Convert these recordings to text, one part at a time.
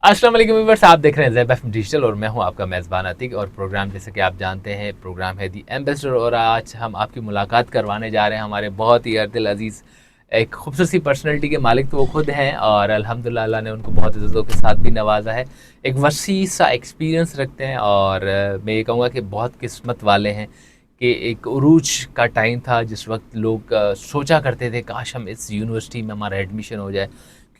अस्सलाम वालेकुम व्यूअर्स, आप देख रहे हैं ज़ेब एफएम डिजिटल और मैं हूं आपका मेज़बान अतीक। और प्रोग्राम जैसे कि आप जानते हैं प्रोग्राम है दी एम्बेसडर, और आज हम आपकी मुलाकात करवाने जा रहे हैं हमारे बहुत ही दिल अजीज़ एक खूबसूरत सी पर्सनैलिटी के मालिक तो वो खुद हैं, और अल्हम्दुलिल्लाह अल्लाह ने उनको बहुत इज़्ज़तों के साथ भी नवाजा है। एक वसी सा एक्सपीरियंस रखते हैं, और मैं ये कहूँगा कि बहुत किस्मत वाले हैं कि एक उरूज का टाइम था जिस वक्त लोग सोचा करते थे काश हम इस यूनिवर्सिटी में हमारा एडमिशन हो जाए,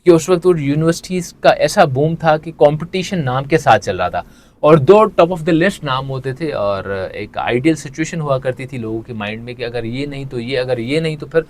क्योंकि उस वक्त वो यूनिवर्सिटीज़ का ऐसा बूम था कि कंपटीशन नाम के साथ चल रहा था और दो टॉप ऑफ द लिस्ट नाम होते थे, और एक आइडियल सिचुएशन हुआ करती थी लोगों के माइंड में कि अगर ये नहीं तो ये, अगर ये नहीं तो फिर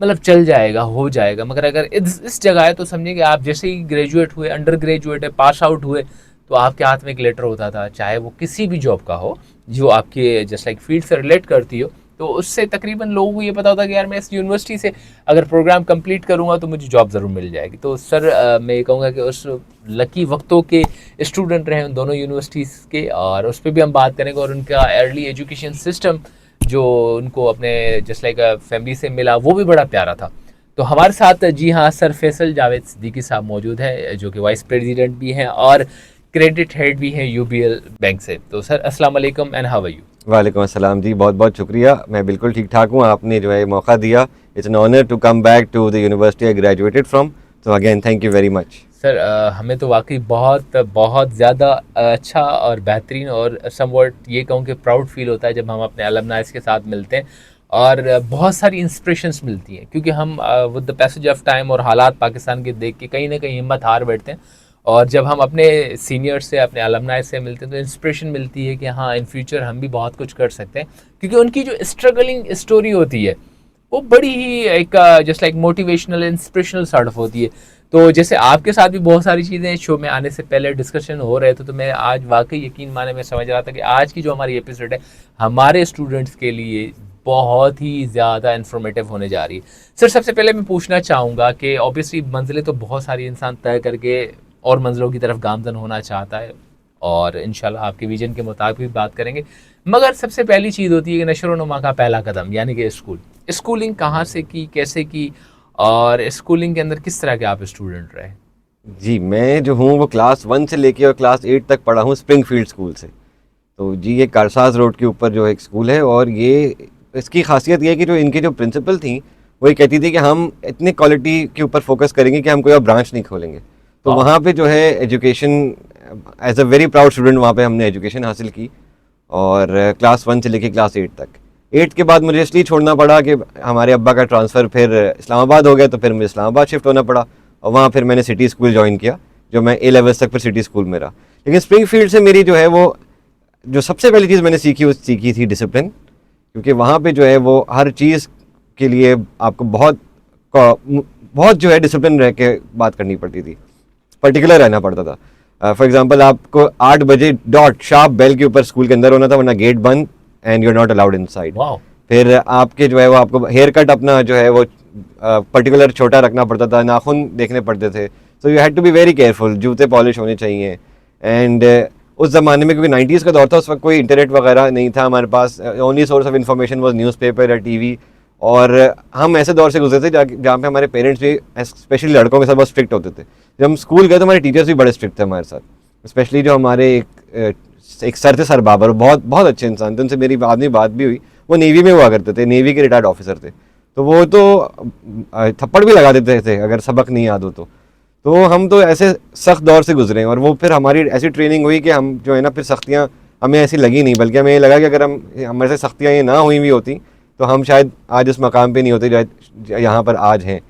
मतलब चल जाएगा, हो जाएगा। मगर अगर इस जगह है तो समझिए कि आप जैसे ही ग्रेजुएट हुए, अंडर ग्रेजुएट है, पास आउट हुए, तो आपके हाथ में एक लेटर होता था, चाहे वो किसी भी जॉब का हो जो आपके जस्ट लाइक फील्ड से रिलेट करती हो। तो उससे तकरीबन लोगों को ये पता होता कि यार मैं इस यूनिवर्सिटी से अगर प्रोग्राम कंप्लीट करूंगा तो मुझे जॉब ज़रूर मिल जाएगी। तो सर मैं ये कहूँगा कि उस लकी वक्तों के स्टूडेंट रहे उन दोनों यूनिवर्सिटीज़ के, और उस पर भी हम बात करेंगे। और उनका अर्ली एजुकेशन सिस्टम जो उनको अपने जस्ट लाइक फैमिली से मिला वो भी बड़ा प्यारा था। तो हमारे साथ जी हाँ सर फैसल जावेद सिद्दीकी साहब मौजूद है, जो कि वाइस प्रेसिडेंट भी हैं और क्रेडिट हेड भी हैं यूबीएल बैंक से। तो सर अस्सलाम वालेकुम एंड हाउ आर यू? वालेकुम अस्सलाम जी, बहुत बहुत शुक्रिया। मैं बिल्कुल ठीक ठाक हूँ। आपने जो है मौका दिया, it's an honour to come back to the university I graduated from. तो again thank you very much. Sir हमें तो वाकई बहुत बहुत ज़्यादा अच्छा और बेहतरीन और समवॉट ये कहूँ कि प्राउड फील होता है जब हम अपने अलमनाइज के साथ मिलते हैं, और बहुत सारी इंस्पिरेशंस मिलती हैं, क्योंकि हम with the passage of time और हालात पाकिस्तान के देख के कहीं ना कहीं हिम्मत हार बैठते हैं। और जब हम अपने सीनियर से, अपने अलमनाई से मिलते हैं तो इंस्पिरेशन मिलती है कि हाँ इन फ्यूचर हम भी बहुत कुछ कर सकते हैं, क्योंकि उनकी जो स्ट्रगलिंग स्टोरी होती है वो बड़ी ही एक just like motivational inspirational sort of होती है। तो जैसे आपके साथ भी बहुत सारी चीज़ें शो में आने से पहले डिस्कशन हो रहे थे, तो मैं आज वाकई यकीन माने मैं समझ रहा था कि आज की जो हमारी एपिसोड है हमारे स्टूडेंट्स के लिए बहुत ही ज़्यादा इन्फॉर्मेटिव होने जा रही है। सर सबसे पहले मैं पूछना चाहूँगा कि ऑब्वियसली मंजिलें तो बहुत सारी इंसान तय करके और मंजिलों की तरफ गामजन होना चाहता है, और इंशाल्लाह आपके विजन के मुताबिक भी बात करेंगे। मगर सबसे पहली चीज़ होती है कि नशो नुमा का पहला कदम, यानी कि स्कूलिंग कहाँ से की, कैसे की, और स्कूलिंग के अंदर किस तरह के आप स्टूडेंट रहे? जी, मैं जो हूँ वो क्लास 1 से लेके और क्लास 8 तक पढ़ा हूँ स्प्रिंगफील्ड स्कूल से। तो जी, ये कारसाज रोड के ऊपर जो एक स्कूल है, और ये इसकी खासियत ये है कि जो इनकी जो प्रिंसिपल थी वो ये कहती थी कि हम इतने क्वालिटी के ऊपर फोकस करेंगे कि हम कोई और ब्रांच नहीं खोलेंगे। तो वाह। वहाँ पे जो है education, as a very proud student वहाँ पे हमने एजुकेशन हासिल की, और क्लास 1 से लेके क्लास 8 तक। 8 के बाद मुझे इसलिए छोड़ना पड़ा कि हमारे अब्बा का ट्रांसफ़र फिर इस्लामाबाद हो गया, तो फिर मुझे इस्लामाबाद शिफ्ट होना पड़ा, और वहाँ फिर मैंने सिटी स्कूल ज्वाइन किया, जो मैं ए लेवल्स तक फिर सिटी स्कूल में रहा। लेकिन स्प्रिंगफील्ड से मेरी जो है वो जो सबसे पहली चीज़ मैंने सीखी वो सीखी थी डिसिप्लिन, क्योंकि वहाँ पे जो है वो हर चीज़ के लिए आपको बहुत जो है डिसिप्लिन रह के बात करनी पड़ती थी, पर्टिकुलर रहना पड़ता था। फॉर एग्जांपल आपको 8 बजे डॉट शार्प बेल के ऊपर स्कूल के अंदर होना था, वरना गेट बंद and you are not allowed inside. वाह। फिर आपके जो है वो आपको हेयर कट अपना जो है वो पर्टिकुलर छोटा रखना पड़ता था, नाखून देखने पड़ते थे, so you had to be very careful, जूते पॉलिश होने चाहिए। एंड उस ज़माने में क्योंकि 90s का दौर था, उस वक्त कोई इंटरनेट वगैरह नहीं था हमारे पास, only source of information was newspaper या टीवी। और हम ऐसे दौर से गुजरे थे जहाँ पे हमारे पेरेंट्स भी स्पेशली लड़कों के साथ बहुत स्ट्रिक्ट होते थे। जब हम स्कूल गए तो हमारे टीचर्स भी बड़े स्ट्रिक्ट थे हमारे साथ, स्पेशली जो हमारे एक सर थे, सर बाबर, बहुत बहुत अच्छे इंसान थे, उनसे मेरी आदमी बात भी हुई। वो नेवी में हुआ करते थे, नेवी के रिटायर्ड ऑफिसर थे, तो वो तो थप्पड़ भी लगा देते थे अगर सबक नहीं याद हो तो हम तो ऐसे सख्त दौर से गुजरे हैं, और वो फिर हमारी ऐसी ट्रेनिंग हुई कि हम जो है ना फिर सख्तियाँ हमें ऐसी लगी नहीं, बल्कि हमें ये लगा कि अगर हमारे से सख्तियाँ ये ना हुई भी होती तो हम शायद आज उस मकाम पे नहीं होते जो यहाँ पर आज हैं।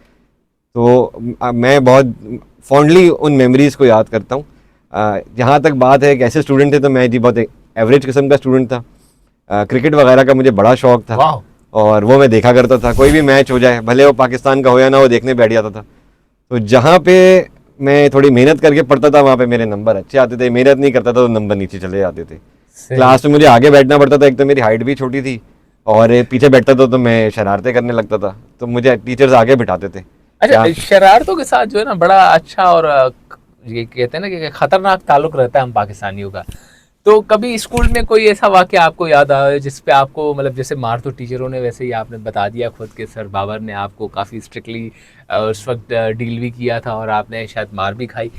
तो मैं बहुत फॉन्डली उन मेमोरीज़ को याद करता हूँ। जहाँ तक बात है कि ऐसे स्टूडेंट थे, तो मैं जी बहुत एक एवरेज किस्म का स्टूडेंट था। क्रिकेट वगैरह का मुझे बड़ा शौक था, वाह। और वो मैं देखा करता था, कोई भी मैच हो जाए, भले वो पाकिस्तान का हो या ना, वो देखने बैठ जाता था। तो जहाँ पे मैं थोड़ी मेहनत करके पढ़ता था वहाँ पे मेरे नंबर अच्छे आते थे, मेहनत नहीं करता था तो नंबर नीचे चले जाते थे। सही। क्लास में मुझे आगे बैठना पड़ता था, एक तो मेरी हाइट भी छोटी थी, और पीछे बैठता था तो मैं शरारतें करने लगता था, तो मुझे टीचर्स आगे बिठाते थे। क्या अच्छा, शरारतों के साथ जो है ना बड़ा अच्छा और ये कहते हैं ना कि खतरनाक ताल्लुक रहता है हम पाकिस्तानियों का। तो कभी स्कूल में कोई ऐसा वाक़या आपको याद आया जिस पे आपको मतलब जैसे मार तो टीचरों ने, वैसे ही आपने बता दिया खुद के सर बाबर ने आपको काफ़ी स्ट्रिक्टली उस वक्त डील भी किया था और आपने शायद मार भी खाई।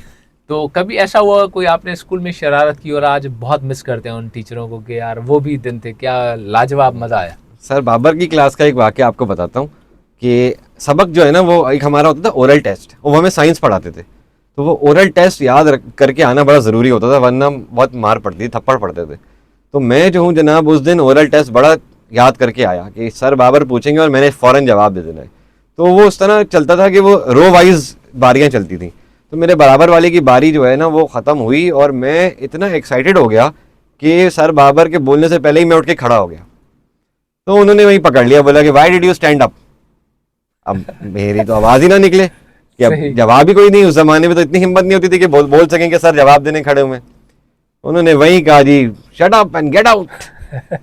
तो कभी ऐसा हुआ कोई आपने स्कूल में शरारत की और आज बहुत मिस करते हैं उन टीचरों को कि यार वो भी दिन थे, क्या लाजवाब मज़ा आया? सर बाबर की क्लास का एक वाक़या आपको बताता हूँ कि सबक जो है ना वो एक हमारा होता था ओरल टेस्ट, वो हमें साइंस पढ़ाते थे। तो वो ओरल टेस्ट करके आना बड़ा ज़रूरी होता था, वरना बहुत मार पड़ती थी, थप्पड़ पड़ते थे। तो मैं जो हूँ जनाब उस दिन ओरल टेस्ट बड़ा याद करके आया कि सर बाबर पूछेंगे और मैंने फ़ौरन जवाब दे देना है। तो वो उस तरह चलता था कि वो रो वाइज बारियाँ चलती थी। तो मेरे बराबर वाले की बारी जो है ना वो ख़त्म हुई और मैं इतना एक्साइटेड हो गया कि सर बाबर के बोलने से पहले ही मैं उठ के खड़ा हो गया। तो उन्होंने वहीं पकड़ लिया, बोला कि why did you stand up. अब मेरी तो आवाज़ ही ना निकले कि अब सही। जवाब ही कोई नहीं। उस ज़माने में तो इतनी हिम्मत नहीं होती थी कि बोल सकें कि सर जवाब देने खड़े हुए। उन्होंने वहीं कहा जी shut up and get out.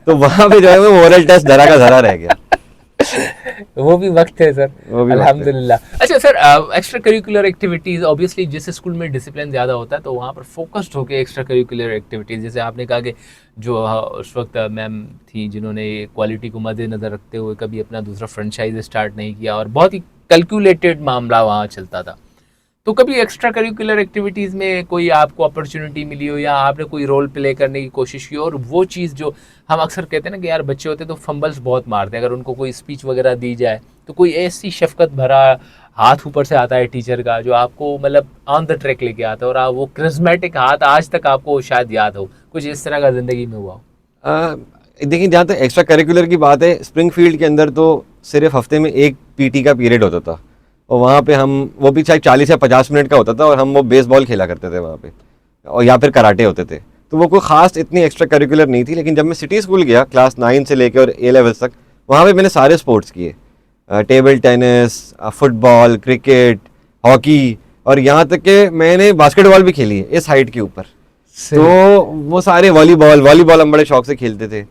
तो वहाँ पे जो है वो ओरल टेस्ट धरा का धरा रह गया। वो भी वक्त है सर, वो भी वक्त है। अल्हम्दुलिल्लाह। अच्छा sir, extra curricular activities obviously जिस स्कूल में डिसिप्लिन ज़्यादा होता है तो वहाँ पर फोकस्ड होकर एक्स्ट्रा करिकुलर एक्टिविटीज़, जैसे आपने कहा कि जो उस वक्त मैम थी जिन्होंने क्वालिटी को मद्देनज़र रखते हुए कभी अपना दूसरा फ्रेंचाइज स्टार्ट नहीं किया और बहुत ही कैलकुलेटेड मामला वहाँ चलता था। तो कभी एक्स्ट्रा करिकुलर एक्टिविटीज़ में कोई आपको अपॉर्चुनिटी मिली हो या आपने कोई रोल प्ले करने की कोशिश की हो, और वो चीज़ जो हम अक्सर कहते हैं ना कि यार बच्चे होते तो फंबल्स बहुत मारते हैं, अगर उनको कोई स्पीच वगैरह दी जाए तो कोई ऐसी शफकत भरा हाथ ऊपर से आता है टीचर का जो आपको मतलब ऑन द ट्रैक लेके आता है और आप वो क्रिज्मेटिक हाथ आज तक आपको शायद याद हो, कुछ इस तरह का ज़िंदगी में हुआ हो? देखिए जहाँ तक एक्स्ट्रा करिकुलर की बात है, स्प्रिंगफील्ड के अंदर तो सिर्फ हफ्ते में एक पीटी का पीरियड होता था और वहाँ पे हम वो भी शायद 40 या 50 मिनट का होता था और हम वो बेसबॉल खेला करते थे वहाँ पे, और या फिर कराटे होते थे। तो वो कोई ख़ास इतनी एक्स्ट्रा करिकुलर नहीं थी। लेकिन जब मैं सिटी स्कूल गया क्लास 9 से लेकर और ए लेवल्स तक, वहाँ पे मैंने सारे स्पोर्ट्स किए, table tennis, football, cricket, hockey, और यहाँ तक कि मैंने बास्केटबॉल भी खेली है इस हाइट के ऊपर। तो वो सारे वॉलीबॉल हम बड़े शौक से खेलते थे।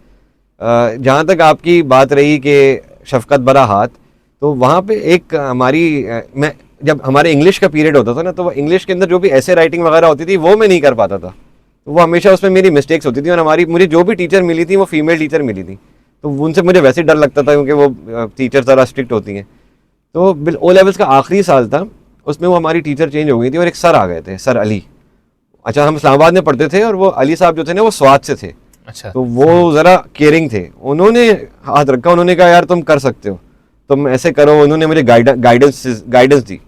जहाँ तक आपकी बात रही कि शफकत भरा हाथ, तो वहाँ पे एक हमारी मैं जब हमारे इंग्लिश का पीरियड होता था ना, तो वो इंग्लिश के अंदर जो भी ऐसे राइटिंग वगैरह होती थी वो मैं नहीं कर पाता था। तो वो हमेशा उसमें मेरी मिस्टेक्स होती थी और मुझे जो भी टीचर मिली थी वो फीमेल टीचर मिली थी, तो उनसे मुझे वैसे डर लगता था क्योंकि वो टीचर ज़रा स्ट्रिक्ट होती हैं। तो ओ लेवल्स का आखिरी साल था, उसमें वो हमारी टीचर चेंज हो गई थी और एक सर आ गए थे, सर अली। अच्छा, हम इस्लामाबाद में पढ़ते थे और वो अली साहब जो थे ना वो स्वात से थे। अच्छा। तो वो ज़रा केयरिंग थे, उन्होंने हाथ रखा, उन्होंने कहा यार तुम कर सकते हो, तुम ऐसे करो। उन्होंने मुझे गाइडेंस दी।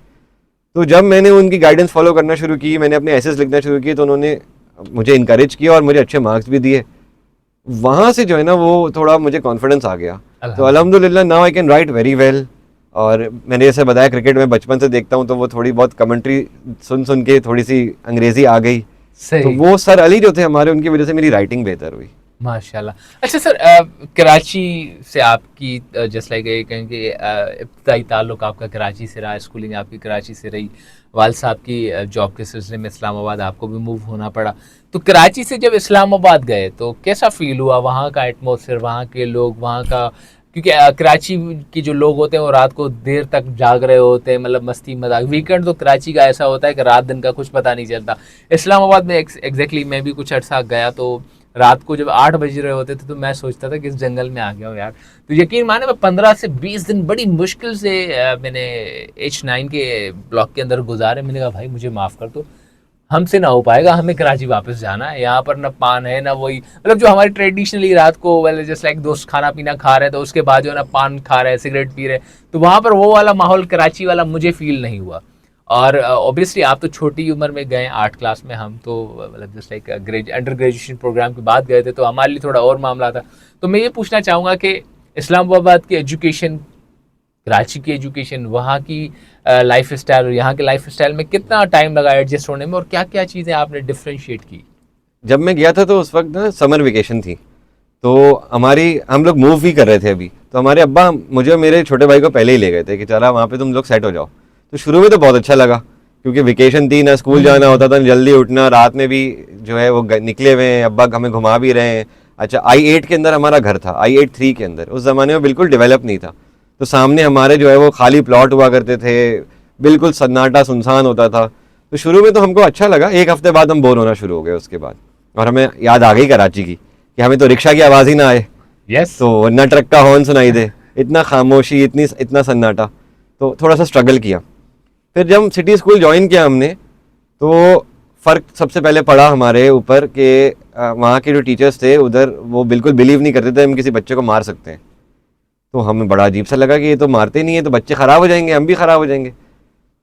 तो जब मैंने उनकी गाइडेंस फॉलो करना शुरू की, मैंने अपने एसेस लिखना शुरू किए, तो उन्होंने मुझे इनकरेज किया और मुझे अच्छे मार्क्स भी दिए। वहाँ से जो है ना वो थोड़ा मुझे कॉन्फिडेंस आ गया। तो अल्हम्दुलिल्लाह now I can write very well. और मैंने जैसे बताया क्रिकेट में बचपन से देखता हूँ, तो वो थोड़ी बहुत कमेंट्री सुन के थोड़ी सी अंग्रेज़ी आ गई। तो वो सर अली जो थे हमारे, उनकी वजह से मेरी राइटिंग बेहतर हुई। माशाल्लाह। अच्छा सर, कराची से आपकी जस्ट लाइक कहेंगे इब्तदाई ताल्लुक आपका कराची से रहा, स्कूलिंग आपकी कराची से रही, वालिद साहब की जॉब के सिलसिले में इस्लामाबाद आपको भी मूव होना पड़ा। तो कराची से जब इस्लामाबाद गए तो कैसा फील हुआ, वहाँ का एटमॉस्फेयर, वहाँ के लोग, वहाँ का, क्योंकि कराची के जो लोग होते हैं वो रात को देर तक जाग रहे होते हैं, मतलब मस्ती मजाक। वीकेंड तो कराची का ऐसा होता है कि रात दिन का कुछ पता नहीं चलता। इस्लामाबाद में एग्जैक्टली मैं भी कुछ अर्सा गया, तो रात को जब 8 बज रहे होते थे तो मैं सोचता था कि इस जंगल में आ गया हूँ यार। तो यकीन माने मैं 15 से 20 दिन बड़ी मुश्किल से मैंने H9 के ब्लॉक के अंदर गुजारे। मैंने कहा भाई मुझे माफ़ कर दो, हमसे ना हो पाएगा, हमें कराची वापस जाना है, यहाँ पर ना पान है ना वही, मतलब जो हमारी ट्रेडिशनली रात को वेल जस्ट लाइक दोस्त खाना पीना खा रहे हैं तो उसके बाद जो है ना पान खा रहे हैं, सिगरेट पी रहे हैं, तो वहाँ पर वो वाला माहौल कराची वाला मुझे फील नहीं हुआ। और ऑब्वियसली आप तो छोटी उम्र में गए, 8 क्लास में, हम तो मतलब just like under graduation program के बाद गए थे, तो हमारे लिए थोड़ा और मामला था। तो मैं ये पूछना चाहूँगा कि इस्लामाबाद की एजुकेशन, कराची की एजुकेशन, वहाँ की लाइफ स्टाइल और यहाँ के लाइफ स्टाइल में कितना टाइम लगा एडजस्ट होने में, और क्या क्या चीज़ें आपने डिफ्रेंशिएट की? जब मैं गया था तो उस वक्त ना समर वेकेशन थी, तो हम लोग मूव भी कर रहे थे अभी, तो हमारे अब्बा मुझे और मेरे छोटे भाई को पहले ही ले गए थे कि चला वहाँ पे तुम लोग सेट हो जाओ। तो शुरू में तो बहुत अच्छा लगा क्योंकि वेकेशन थी, ना स्कूल जाना होता था, जल्दी उठना, रात में भी जो है वो निकले हुए हैं, अब्बा हमें घुमा भी रहे हैं। अच्छा, I8 के अंदर हमारा घर था, I8-3 के अंदर, उस ज़माने में बिल्कुल डेवलप नहीं था, तो सामने हमारे जो है वो खाली प्लॉट हुआ करते थे, बिल्कुल सन्नाटा सुनसान होता था। तो शुरू में तो हमको अच्छा लगा, एक हफ्ते बाद हम बोर होना शुरू हो गए उसके बाद, और हमें याद आ गई कराची की कि हमें तो रिक्शा की आवाज़ ही ना आए, तो न ट्रक का हॉर्न सुनाई दे, इतना खामोशी, इतना सन्नाटा, तो थोड़ा सा स्ट्रगल किया। फिर जब सिटी स्कूल ज्वाइन किया हमने, तो फ़र्क सबसे पहले पड़ा हमारे ऊपर कि वहाँ के जो टीचर्स थे उधर, वो बिल्कुल बिलीव नहीं करते थे हम किसी बच्चे को मार सकते हैं। तो हमें बड़ा अजीब सा लगा कि ये तो मारते नहीं है, तो बच्चे ख़राब हो जाएंगे, हम भी ख़राब हो जाएंगे।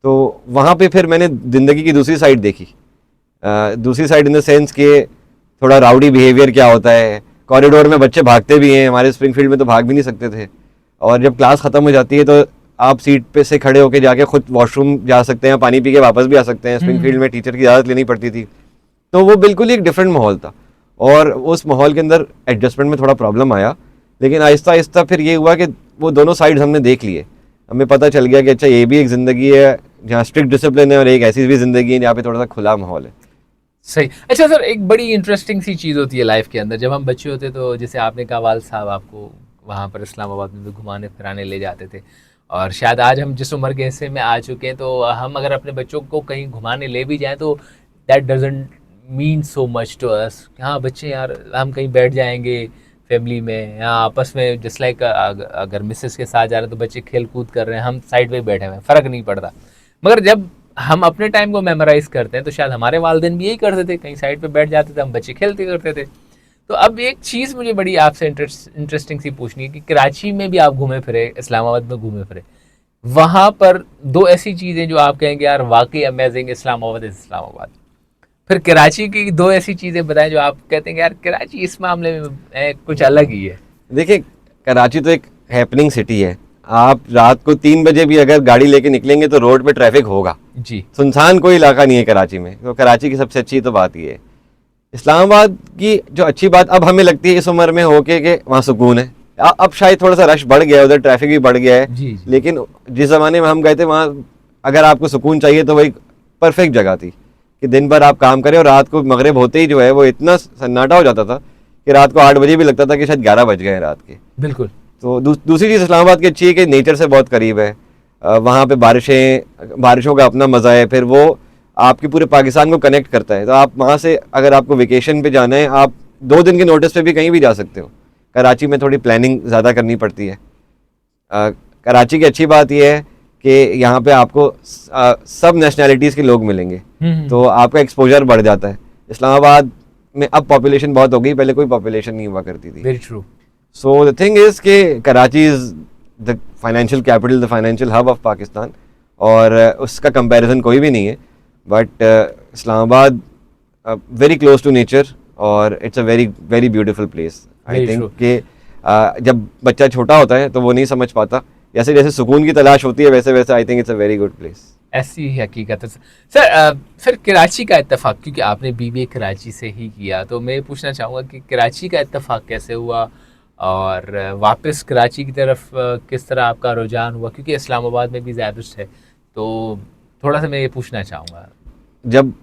तो वहाँ पे फिर मैंने ज़िंदगी की दूसरी साइड देखी, दूसरी साइड इन द सेंस कि थोड़ा राउडी बिहेवियर क्या होता है। कॉरिडोर में बच्चे भागते भी हैं, हमारे स्प्रिंगफील्ड में तो भाग भी नहीं सकते थे। और जब क्लास ख़त्म हो जाती है तो आप सीट पे से खड़े होके जाके खुद वॉशरूम जा सकते हैं, पानी पी के वापस भी आ सकते हैं। स्प्रिंगफील्ड में टीचर की इजाज़त लेनी पड़ती थी। तो वो बिल्कुल ही एक डिफरेंट माहौल था, और उस माहौल के अंदर एडजस्टमेंट में थोड़ा प्रॉब्लम आया। लेकिन आहिस्ता आहिस्ता फिर ये हुआ कि वो दोनों साइड्स हमने देख लिए, हमें पता चल गया कि अच्छा ये भी एक ज़िंदगी है जहाँ स्ट्रिक्ट डिसिप्लिन है, और एक ऐसी भी ज़िंदगी है जहाँ पे थोड़ा सा खुला माहौल है। सही। अच्छा सर, एक बड़ी इंटरेस्टिंग सी चीज़ होती है लाइफ के अंदर, जब हम बच्चे होते तो जैसे आपने कहा वाल साहब आपको वहाँ पर इस्लामाबाद में भी घुमाने फिराने ले जाते थे, और शायद आज हम जिस उम्र के हिस्से में आ चुके हैं तो हम अगर अपने बच्चों को कहीं घुमाने ले भी जाएं तो that doesn't mean so much to us. हाँ बच्चे यार, हम कहीं बैठ जाएंगे फैमिली में या आपस में, जस्ट लाइक अगर मिसेस के साथ जा रहे हैं तो बच्चे खेल कूद कर रहे हैं, हम साइड पे बैठे हुए हैं, फ़र्क नहीं पड़ता। मगर जब हम अपने टाइम को मेमोराइज करते हैं तो शायद हमारे वालिदैन भी यही करते थे, कहीं साइड पे बैठ जाते थे, हम बच्चे खेलते करते थे। तो अब एक चीज़ मुझे बड़ी आपसे इंटरेस्टिंग सी पूछनी है कि कराची में भी आप घूमे फिरे, इस्लामाबाद में घूमे फिरे, वहाँ पर दो ऐसी चीज़ें जो आप कहेंगे यार वाकई अमेजिंग, इस्लामाबाद इज़ इस्लामाबाद। फिर कराची की दो ऐसी चीज़ें बताएं जो आप कहते हैं यार कराची इस मामले में कुछ अलग ही है। देखिए, कराची तो एक हैपनिंग सिटी है। आप रात को 3 बजे भी अगर गाड़ी लेके निकलेंगे तो रोड पे ट्रैफिक होगा जी। सुनसान कोई इलाका नहीं है कराची में। तो कराची की सबसे अच्छी तो बात ये है। इस्लामाबाद की जो अच्छी बात अब हमें लगती है इस उम्र में होके कि वहाँ सुकून है। अब शायद थोड़ा सा रश बढ़ गया है, उधर ट्रैफिक भी बढ़ गया है जी, जी। लेकिन जिस ज़माने में हम गए थे वहाँ अगर आपको सुकून चाहिए तो वही परफेक्ट जगह थी कि दिन भर आप काम करें और रात को मगरिब होते ही जो है वो इतना सन्नाटा हो जाता था कि रात को 8 बजे भी लगता था कि शायद 11 बज गए हैं रात के। बिल्कुल। तो दूसरी चीज़ इस्लामाबाद की अच्छी है कि नेचर से बहुत करीब है। वहाँ पे बारिशों का अपना मज़ा है। फिर वो आपके पूरे पाकिस्तान को कनेक्ट करता है। तो आप वहाँ से अगर आपको वेकेशन पे जाना है, आप 2 दिन के नोटिस पे भी कहीं भी जा सकते हो। कराची में थोड़ी प्लानिंग ज़्यादा करनी पड़ती है। कराची की अच्छी बात यह है कि यहाँ पे आपको सब नेशनैलिटीज़ के लोग मिलेंगे, तो आपका एक्सपोजर बढ़ जाता है। इस्लामाबाद में अब पॉपुलेशन बहुत हो गई, पहले कोई पॉपुलेशन नहीं हुआ करती थी। Very true. So the thing is कि Karachi is the financial capital, the financial hub of Pakistan, और उसका कंपैरिजन कोई भी नहीं है। But Islamabad very close to nature और it's a very very beautiful place. I think कि जब बच्चा छोटा होता है तो वो नहीं समझ पाता, जैसे जैसे सुकून की तलाश होती है वैसे वैसे I think it's a very good place. ऐसी ही हकीकत है सर। फिर कराची का इत्तेफाक, क्योंकि आपने बीबीए कराची से ही किया, तो मैं पूछना चाहूँगा कि कराची का इत्तेफाक कैसे हुआ और वापस कराची की तरफ किस तरह आपका रुझान हुआ, क्योंकि इस्लामाबाद में भी ज़्यादुस्त है, तो थोड़ा सा मैं ये पूछना चाहूँगा। जब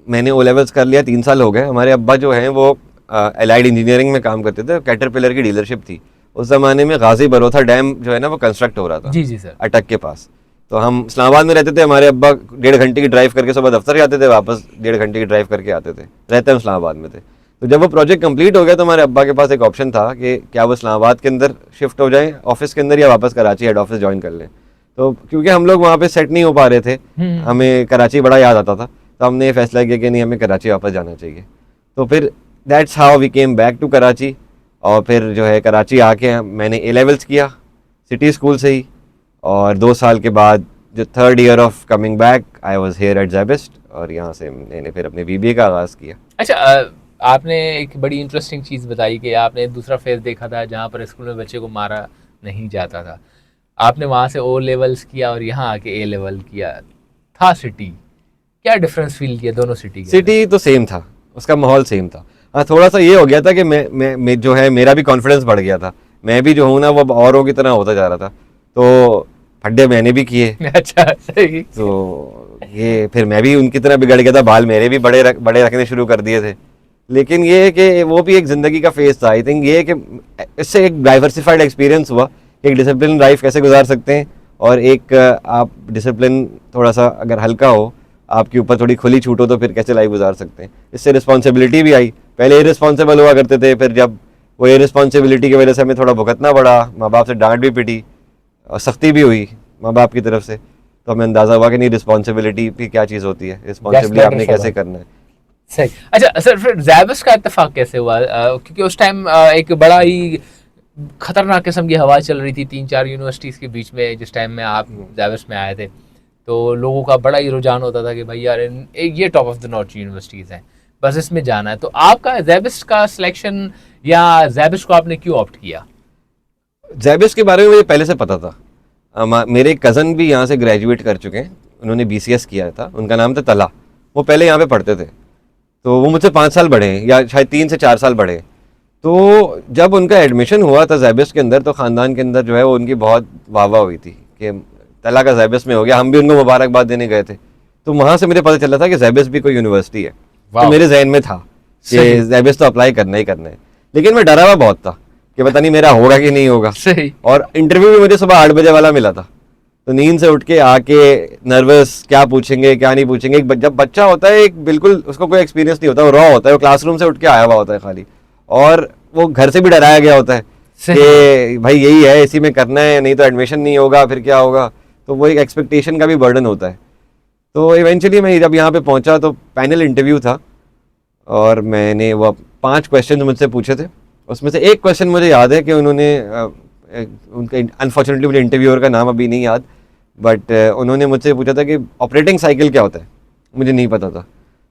मैंने ओ लेवल्स कर लिया, 3 साल हो गए, हमारे अब्बा जो हैं वो एलाइड इंजीनियरिंग में काम करते थे, कैटरपिलर की डीलरशिप थी। उस ज़माने में गाजी बरोथा डैम जो है ना वो कंस्ट्रक्ट हो रहा था। जी जी सर। अटक के पास। तो हम इस्लामाबाद में रहते थे, हमारे अब्बा 1.5 घंटे की ड्राइव करके सुबह दफ्तर जाते थे, वापस 1.5 घंटे की ड्राइव करके आते थे। रहते हम इस्लामाबाद में थे। तो जब वो प्रोजेक्ट कंप्लीट हो गया तो हमारे अब्बा के पास एक ऑप्शन था कि क्या वो इस्लामाबाद के अंदर शिफ्ट हो जाएं ऑफिस के अंदर, या वापस कराची हेड ऑफिस ज्वाइन कर लें। तो क्योंकि हम लोग वहाँ पे सेट नहीं हो पा रहे थे, हमें कराची बड़ा याद आता था, तो हमने ये फैसला किया कि नहीं, हमें कराची वापस जाना चाहिए। तो फिर that's how we came back to Karachi. और फिर जो है कराची आके मैंने ए लेवल्स किया सिटी स्कूल से ही, और 2 साल के बाद जो 3rd year of coming back I was here at SZABIST, और यहाँ से मैंने फिर अपने बीबीए का आगाज़ किया। अच्छा, आपने एक बड़ी इंटरेस्टिंग चीज़ बताई कि आपने दूसरा फेज़ देखा था जहाँ पर स्कूल में बच्चे को मारा नहीं जाता था। आपने वहाँ से ओ लेवल्स किया और यहाँ आके ए लेवल किया था सिटी। क्या डिफरेंस फील किया दोनों सिटी के? सिटी तो सेम था, उसका माहौल सेम था। हाँ, थोड़ा सा ये हो गया था कि मैं जो है मेरा भी कॉन्फिडेंस बढ़ गया था। मैं भी जो हूँ ना वो औरों की तरह होता जा रहा था, तो फड्डे मैंने भी किए। अच्छा, सही। तो ये फिर मैं भी उनकी तरह बिगड़ गया था, बाल मेरे भी बड़े रखने शुरू कर दिए थे। लेकिन ये है कि वो भी एक ज़िंदगी का फेज़ था। आई थिंक ये है कि इससे एक डाइवर्सिफाइड एक्सपीरियंस हुआ, एक डिसिप्लिन लाइफ कैसे गुजार सकते हैं, और एक आप डिसिप्लिन थोड़ा सा अगर हल्का हो, आपके ऊपर थोड़ी खुली छूट हो, तो फिर कैसे लाइफ गुजार सकते हैं। इससे रिस्पॉन्सिबिलिटी भी आई। पहले इररिस्पॉन्सिबल हुआ करते थे, फिर जब वो इररिस्पॉन्सिबिलिटी की वजह से हमें थोड़ा भुगतना पड़ा, माँ बाप से डांट भी पिटी और सख्ती भी हुई माँ बाप की तरफ से, तो हमें अंदाज़ा हुआ कि नहीं, रिस्पॉन्सिबिलिटी भी क्या चीज़ होती है, रिस्पॉन्सिबिलिटी आपने कैसे करना है। सही। अच्छा सर, फिर जैबस का इत्तेफाक कैसे हुआ? क्योंकि उस टाइम एक बड़ा ही खतरनाक किस्म की हवा चल रही थी 3-4 यूनिवर्सिटीज़ के बीच में, जिस टाइम में आप जैबस में आए थे। तो लोगों का बड़ा ही रुझान होता था कि भाई यार ये top of the not universities हैं, बस इसमें जाना है। तो आपका जैबस का सिलेक्शन, या जैबस को आपने क्यों ऑप्ट किया? जैबिस के बारे में मुझे पहले से पता था। मेरे कज़न भी यहाँ से ग्रेजुएट कर चुके हैं, उन्होंने BCS किया था, उनका नाम था तला। वो पहले यहाँ पे पढ़ते थे, तो वो मुझसे 5 साल बड़े हैं, या शायद 3 से 4 साल बड़े हैं। तो जब उनका एडमिशन हुआ था जैबिस के अंदर, तो ख़ानदान के अंदर जो है वो उनकी बहुत वाह वाह हुई थी कि तला का जैबिस में हो गया। हम भी उनको मुबारकबाद देने गए थे। तो वहाँ से मुझे पता चला था कि जैबिस भी कोई यूनिवर्सिटी है। तो मेरे जहन में था कि जैबिस तो अप्लाई करना ही करना है, लेकिन मैं डरा हुआ बहुत था कि पता नहीं मेरा होगा कि नहीं होगा। सही। और इंटरव्यू भी मुझे सुबह 8 बजे वाला मिला था, तो नींद से उठ के आके नर्वस, क्या पूछेंगे क्या नहीं पूछेंगे। जब बच्चा होता है एक बिल्कुल उसको कोई एक्सपीरियंस नहीं होता, वो रॉ होता है, वो क्लासरूम से उठ के आया हुआ होता है खाली, और वो घर से भी डराया गया होता है कि भाई यही है, इसी में करना है, नहीं तो एडमिशन नहीं होगा, फिर क्या होगा। तो वो एक एक्सपेक्टेशन का भी बर्डन होता है। तो इवेंचुअली मैं जब यहाँ पे पहुँचा तो पैनल इंटरव्यू था, और मैंने वो 5 क्वेश्चन मुझसे पूछे थे। उसमें से एक क्वेश्चन मुझे याद है कि उन्होंने उनका, अनफॉर्चुनेटली मुझे इंटरव्यूअर का नाम अभी नहीं याद, बट उन्होंने मुझसे पूछा था कि ऑपरेटिंग साइकिल क्या होता है। मुझे नहीं पता था,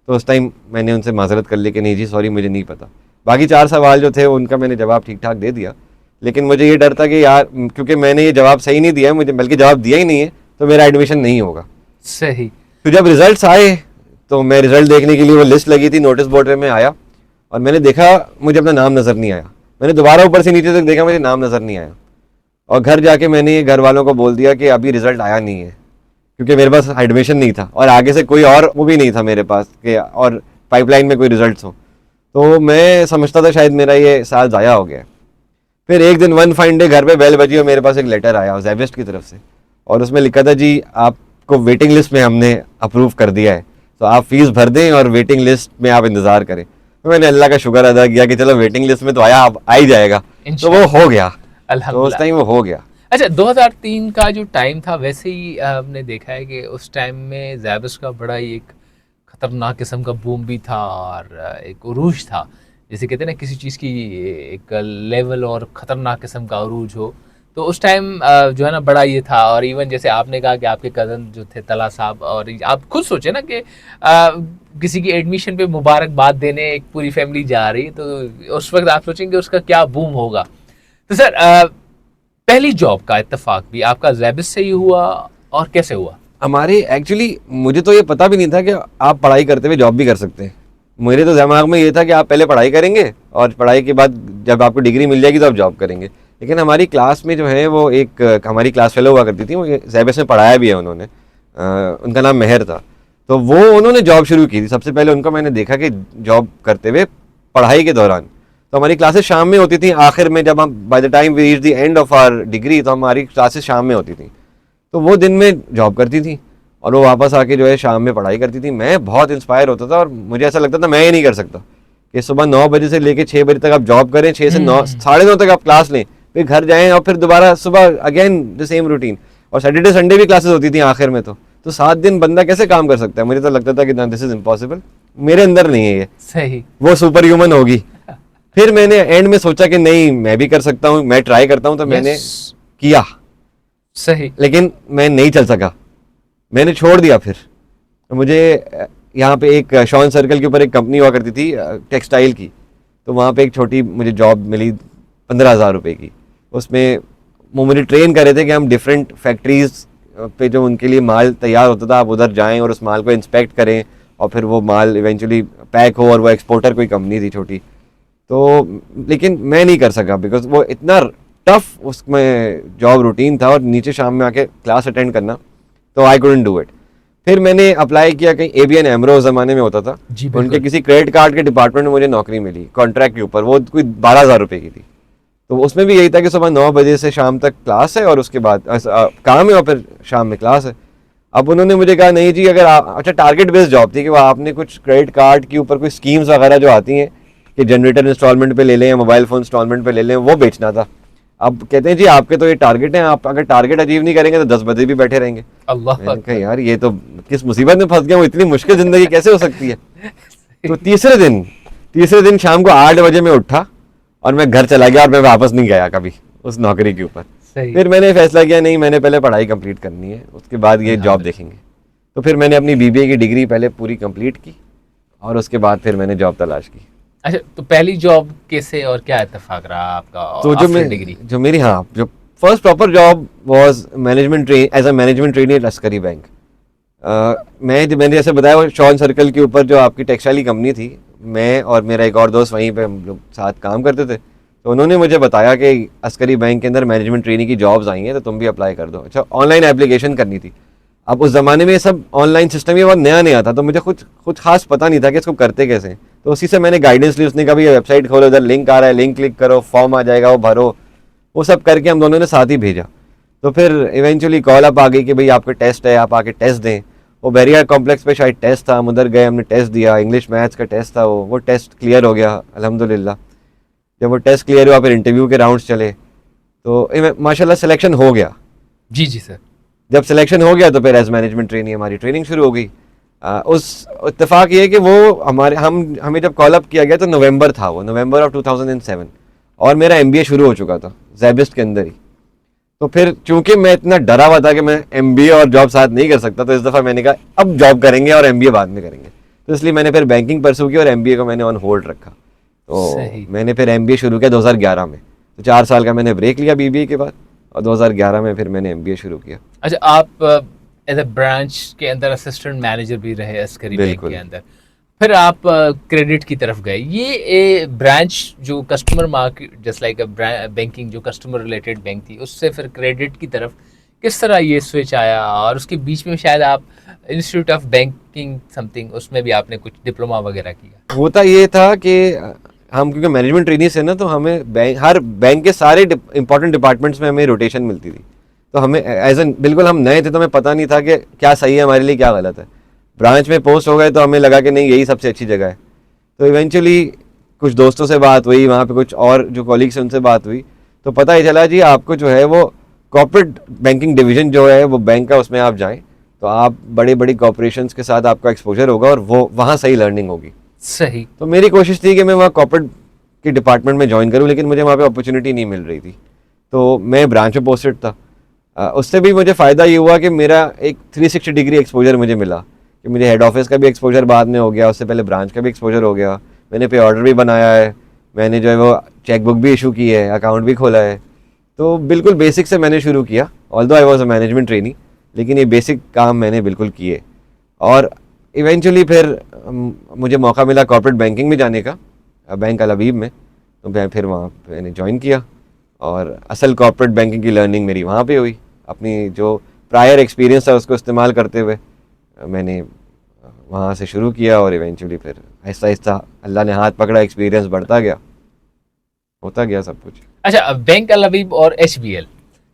तो उस टाइम मैंने उनसे माजरत कर ली कि नहीं जी सॉरी मुझे नहीं पता। बाकी 4 सवाल जो थे उनका मैंने जवाब ठीक ठाक दे दिया, लेकिन मुझे ये डर था कि यार क्योंकि मैंने ये जवाब सही नहीं दिया है, मुझे बल्कि जवाब दिया ही नहीं है, तो मेरा एडमिशन नहीं होगा। सही। तो जब रिजल्ट्स आए तो मैं रिजल्ट देखने के लिए, वो लिस्ट लगी थी नोटिस बोर्ड में, आया और मैंने देखा मुझे अपना नाम नज़र नहीं आया। मैंने दोबारा ऊपर से नीचे तक देखा, मुझे नाम नज़र नहीं आया। और घर जाके मैंने घर वालों को बोल दिया कि अभी रिजल्ट आया नहीं है, क्योंकि मेरे पास एडमिशन नहीं था और आगे से कोई और वो भी नहीं था मेरे पास कि और पाइपलाइन में कोई रिजल्ट्स हो। तो मैं समझता था शायद मेरा ये साल ज़ाया हो गया। फिर एक दिन वन फाइन डे घर पे बेल बजी और मेरे पास एक लेटर आया जैबिस्ट की तरफ से, और उसमें लिखा था जी आपको वेटिंग लिस्ट में हमने अप्रूव कर दिया है, तो आप फीस भर दें और वेटिंग लिस्ट में आप इंतज़ार करें। तो मैंने अल्लाह का शुक्र अदा किया कि चलो वेटिंग लिस्ट में तो आया, अब आ ही जाएगा, तो वो हो गया। तो उस टाइम वो हो गया। अच्छा, 2003 का जो टाइम था, वैसे ही हमने देखा है कि उस टाइम में जैबिस का बड़ा ही एक खतरनाक किस्म का बूम भी था और एक उरूज था, जैसे कहते हैं ना किसी चीज़ की एक लेवल और ख़तरनाक किस्म का अरूज हो। तो उस टाइम जो है ना बड़ा ये था। और इवन जैसे आपने कहा कि आपके कज़न जो थे तला साहब, और आप खुद सोचे ना कि किसी की एडमिशन पे मुबारकबाद देने एक पूरी फैमिली जा रही, तो उस वक्त आप सोचेंगे उसका क्या बूम होगा। तो सर, पहली जॉब का इत्तेफाक भी आपका जैबिस से ही हुआ, और कैसे हुआ? हमारे एक्चुअली मुझे तो ये पता भी नहीं था कि आप पढ़ाई करते हुए जॉब भी कर सकते हैं। मेरे तो दिमाग में ये था कि आप पहले पढ़ाई करेंगे और पढ़ाई के बाद जब आपको डिग्री मिल जाएगी तो आप जॉब करेंगे। लेकिन हमारी क्लास में जो है वो एक हमारी क्लास फेलो हुआ करती थी, वो जैबिस में पढ़ाया भी है उन्होंने, उनका नाम मेहर था। तो वो उन्होंने जॉब शुरू की थी सबसे पहले, उनको मैंने देखा कि जॉब करते हुए पढ़ाई के दौरान। तो हमारी क्लासेस शाम में होती थी, आखिर में जब हम by the time we reach the end of our degree, तो हमारी क्लासेस शाम में होती थी। तो वो दिन में जॉब करती थी और वो वापस आके जो है शाम में पढ़ाई करती थी। मैं बहुत इंस्पायर होता था और मुझे ऐसा लगता था मैं ये नहीं कर सकता कि सुबह 9 बजे से लेकर 6 बजे तक आप जॉब करें, 6 से 9 साढ़े 9 तक आप क्लास लें, फिर घर जाएं और फिर दोबारा सुबह अगेन द सेम रूटीन। और सैटरडे संडे भी क्लासेस होती थी आखिर में। तो 7 दिन बंदा कैसे काम कर सकता है? मुझे तो लगता था कि दिस इज इम्पॉसिबल, मेरे अंदर नहीं है ये, सही, वो सुपर ह्यूमन होगी। फिर मैंने एंड में सोचा कि नहीं मैं भी कर सकता हूँ, मैं ट्राई करता हूँ। तो मैंने किया, सही, लेकिन मैं नहीं चल सका, मैंने छोड़ दिया। फिर मुझे यहाँ पे एक शॉन सर्कल के ऊपर एक कंपनी हुआ करती थी टेक्सटाइल की, तो वहाँ पे एक छोटी मुझे जॉब मिली 15,000 रुपये की। उसमें वो मुझे ट्रेन कर रहे थे कि हम डिफरेंट फैक्ट्रीज पे जो उनके लिए माल तैयार होता था आप उधर जाएं और उस माल को इंस्पेक्ट करें और फिर वो माल इवेंचुअली पैक हो, और वो एक्सपोर्टर कोई कंपनी थी छोटी। तो लेकिन मैं नहीं कर सका बिकॉज वो इतना टफ उसमें जॉब रूटीन था और नीचे शाम में आके क्लास अटेंड करना, तो आई कुडंट डू इट। फिर मैंने अप्लाई किया कहीं ABN AMRO उस ज़माने में होता था, उनके किसी क्रेडिट कार्ड के डिपार्टमेंट में मुझे नौकरी मिली कॉन्ट्रैक्ट के ऊपर, वो कोई 12,000 रुपये की थी। तो उसमें भी यही था कि सुबह 9 बजे से शाम तक क्लास है और उसके बाद काम है और फिर शाम में क्लास है। अब उन्होंने मुझे कहा नहीं जी अगर अच्छा टारगेट बेस्ड जॉब थी कि वो आपने कुछ क्रेडिट कार्ड के ऊपर कोई स्कीम्स वगैरह जो आती हैं कि जनरेटर इंस्टॉलमेंट पे ले लें या मोबाइल फ़ोन इंस्टॉलमेंट पे ले लें, वो बेचना था। अब कहते हैं जी आपके तो ये टारगेट हैं, आप अगर टारगेट अचीव नहीं करेंगे तो 10 बजे भी बैठे रहेंगे। अल्लाह, मैंने कहा यार ये तो किस मुसीबत में फंस गया हूँ, इतनी मुश्किल ज़िंदगी कैसे हो सकती है। तो तीसरे दिन शाम को 8 बजे मैं उठा और मैं घर चला गया और मैं वापस नहीं गया कभी उस नौकरी के ऊपर। सही। फिर मैंने फैसला किया नहीं, मैंने पहले पढ़ाई कंप्लीट करनी है, उसके बाद ये जॉब देखेंगे। तो फिर मैंने अपनी बीबीए की डिग्री पहले पूरी कंप्लीट की और उसके बाद फिर मैंने जॉब तलाश की। अच्छा, तो पहली जॉब कैसे और क्या इत्तेफाक रहा आपका तो डिग्री? जो मेरी जो first proper job was as a management trainee at Askari bank. मैंने जैसे बताया वो शॉन सर्कल के ऊपर जो आपकी टेक्सटाइल की कंपनी थी, मैं और मेरा एक और दोस्त वहीं पे हम लोग साथ काम करते थे। तो उन्होंने मुझे बताया कि अस्करी बैंक के अंदर मैनेजमेंट ट्रेनी की जॉब्स आई हैं तो तुम भी अप्लाई कर दो। अच्छा, ऑनलाइन एप्लीकेशन करनी थी। अब उस ज़माने में ये सब ऑनलाइन सिस्टम ये बहुत नया था, तो मुझे कुछ खास पता नहीं था कि इसको करते कैसे हैं। तो उसी से मैंने गाइडेंस ली। उसने कहा भाई वेबसाइट खोलो, उधर लिंक आ रहा है, लिंक क्लिक करो, फॉर्म आ जाएगा, वो भरो। वो सब करके हम दोनों ने साथ ही भेजा। तो फिर इवेंचुअली कॉल अप आ गई कि भाई आपका टेस्ट है, आप आके टेस्ट दें। वो बैरियर कॉम्प्लेक्स पे शायद टेस्ट था, हम उधर गए, हमने टेस्ट दिया। इंग्लिश मैथ्स का टेस्ट था, वो टेस्ट क्लियर हो गया अल्हम्दुलिल्लाह। जब वो टेस्ट क्लियर हुआ फिर इंटरव्यू के राउंड्स चले, तो माशाल्लाह सिलेक्शन हो गया। जी जी सर। जब सिलेक्शन हो गया तो फिर एज मैनेजमेंट ट्रेनी हमारी ट्रेनिंग शुरू हो गई। उस इत्तेफाक ये कि वो हमें जब कॉल अप किया गया तो नवंबर था, वो नवंबर ऑफ 2007, और मेरा एमबीए शुरू हो चुका था ज़ैबिस्ट के अंदर ही। तो फिर चूंकि मैं इतना डरा हुआ था कि मैं एमबीए और जॉब साथ नहीं कर सकता, तो इस दफ़ा मैंने कहा अब जॉब करेंगे और एमबीए बाद में करेंगे। तो इसलिए मैंने फिर बैंकिंग परस्यू की और एमबीए को मैंने ऑन होल्ड रखा। तो मैंने फिर एमबीए शुरू किया 2011 में। तो 4 साल का मैंने ब्रेक लिया बीबीए के बाद और 2011 में फिर मैंने एमबीए शुरू किया। अच्छा, आप एज अ ब्रांच के अंदर असिस्टेंट मैनेजर भी रहे अस्करी बैंक के अंदर, फिर आप क्रेडिट की तरफ गए। ये ब्रांच जो customer market just like banking जो कस्टमर रिलेटेड बैंक थी, उससे फिर क्रेडिट की तरफ किस तरह ये स्विच आया? और उसके बीच में शायद आप इंस्टीट्यूट ऑफ बैंकिंग समथिंग, उसमें भी आपने कुछ डिप्लोमा वगैरह किया। होता ये था कि हम क्योंकि मैनेजमेंट ट्रेनी से ना, तो हमें हर बैंक के सारे इंपॉर्टेंट डिपार्टमेंट्स में हमें रोटेशन मिलती थी। तो हमें बिल्कुल हम नए थे तो हमें पता नहीं था कि क्या सही है हमारे लिए, क्या गलत है। ब्रांच में पोस्ट हो गए तो हमें लगा कि नहीं यही सबसे अच्छी जगह है। तो इवेंचुअली कुछ दोस्तों से बात हुई, वहाँ पे कुछ और जो कॉलीग्स हैं उनसे बात हुई, तो पता ही चला जी आपको जो है वो कॉर्पोरेट बैंकिंग डिवीज़न जो है वो बैंक का, उसमें आप जाएँ तो आप बड़ी कॉर्पोरेशंस के साथ आपका एक्सपोजर होगा और वो वहाँ सही लर्निंग होगी। सही। तो मेरी कोशिश थी कि मैं वहाँ कॉर्पोरेट के डिपार्टमेंट में ज्वाइन करूँ, लेकिन मुझे वहाँ पे अपॉर्चुनिटी नहीं मिल रही थी। तो मैं ब्रांच में पोस्टेड था। उससे भी मुझे फ़ायदा ये हुआ कि मेरा एक 360 डिग्री एक्सपोजर मुझे मिला कि मुझे हेड ऑफिस का भी एक्सपोजर बाद में हो गया, उससे पहले ब्रांच का भी एक्सपोजर हो गया। मैंने पे ऑर्डर भी बनाया है, मैंने जो है वो चेकबुक भी इशू की है, अकाउंट भी खोला है। तो बिल्कुल बेसिक से मैंने शुरू किया। Although I was a management trainee, लेकिन ये बेसिक काम मैंने बिल्कुल किए। और इवेंचुअली फिर मुझे मौका मिला कॉर्पोरेट बैंकिंग में जाने का, बैंक अल अबीब में। तो मैं फिर वहाँ मैंने ज्वाइन किया और असल कॉर्पोरेट बैंकिंग की लर्निंग मेरी वहाँ पे हुई। अपनी जो प्रायर एक्सपीरियंस था उसको इस्तेमाल करते हुए मैंने वहाँ से शुरू किया और इवेंचुअली फिर आहिस्ता आहिस्ता अल्लाह ने हाथ पकड़ा, एक्सपीरियंस बढ़ता गया, होता गया सब कुछ। अच्छा, बैंक अल अबीब और एचबीएल,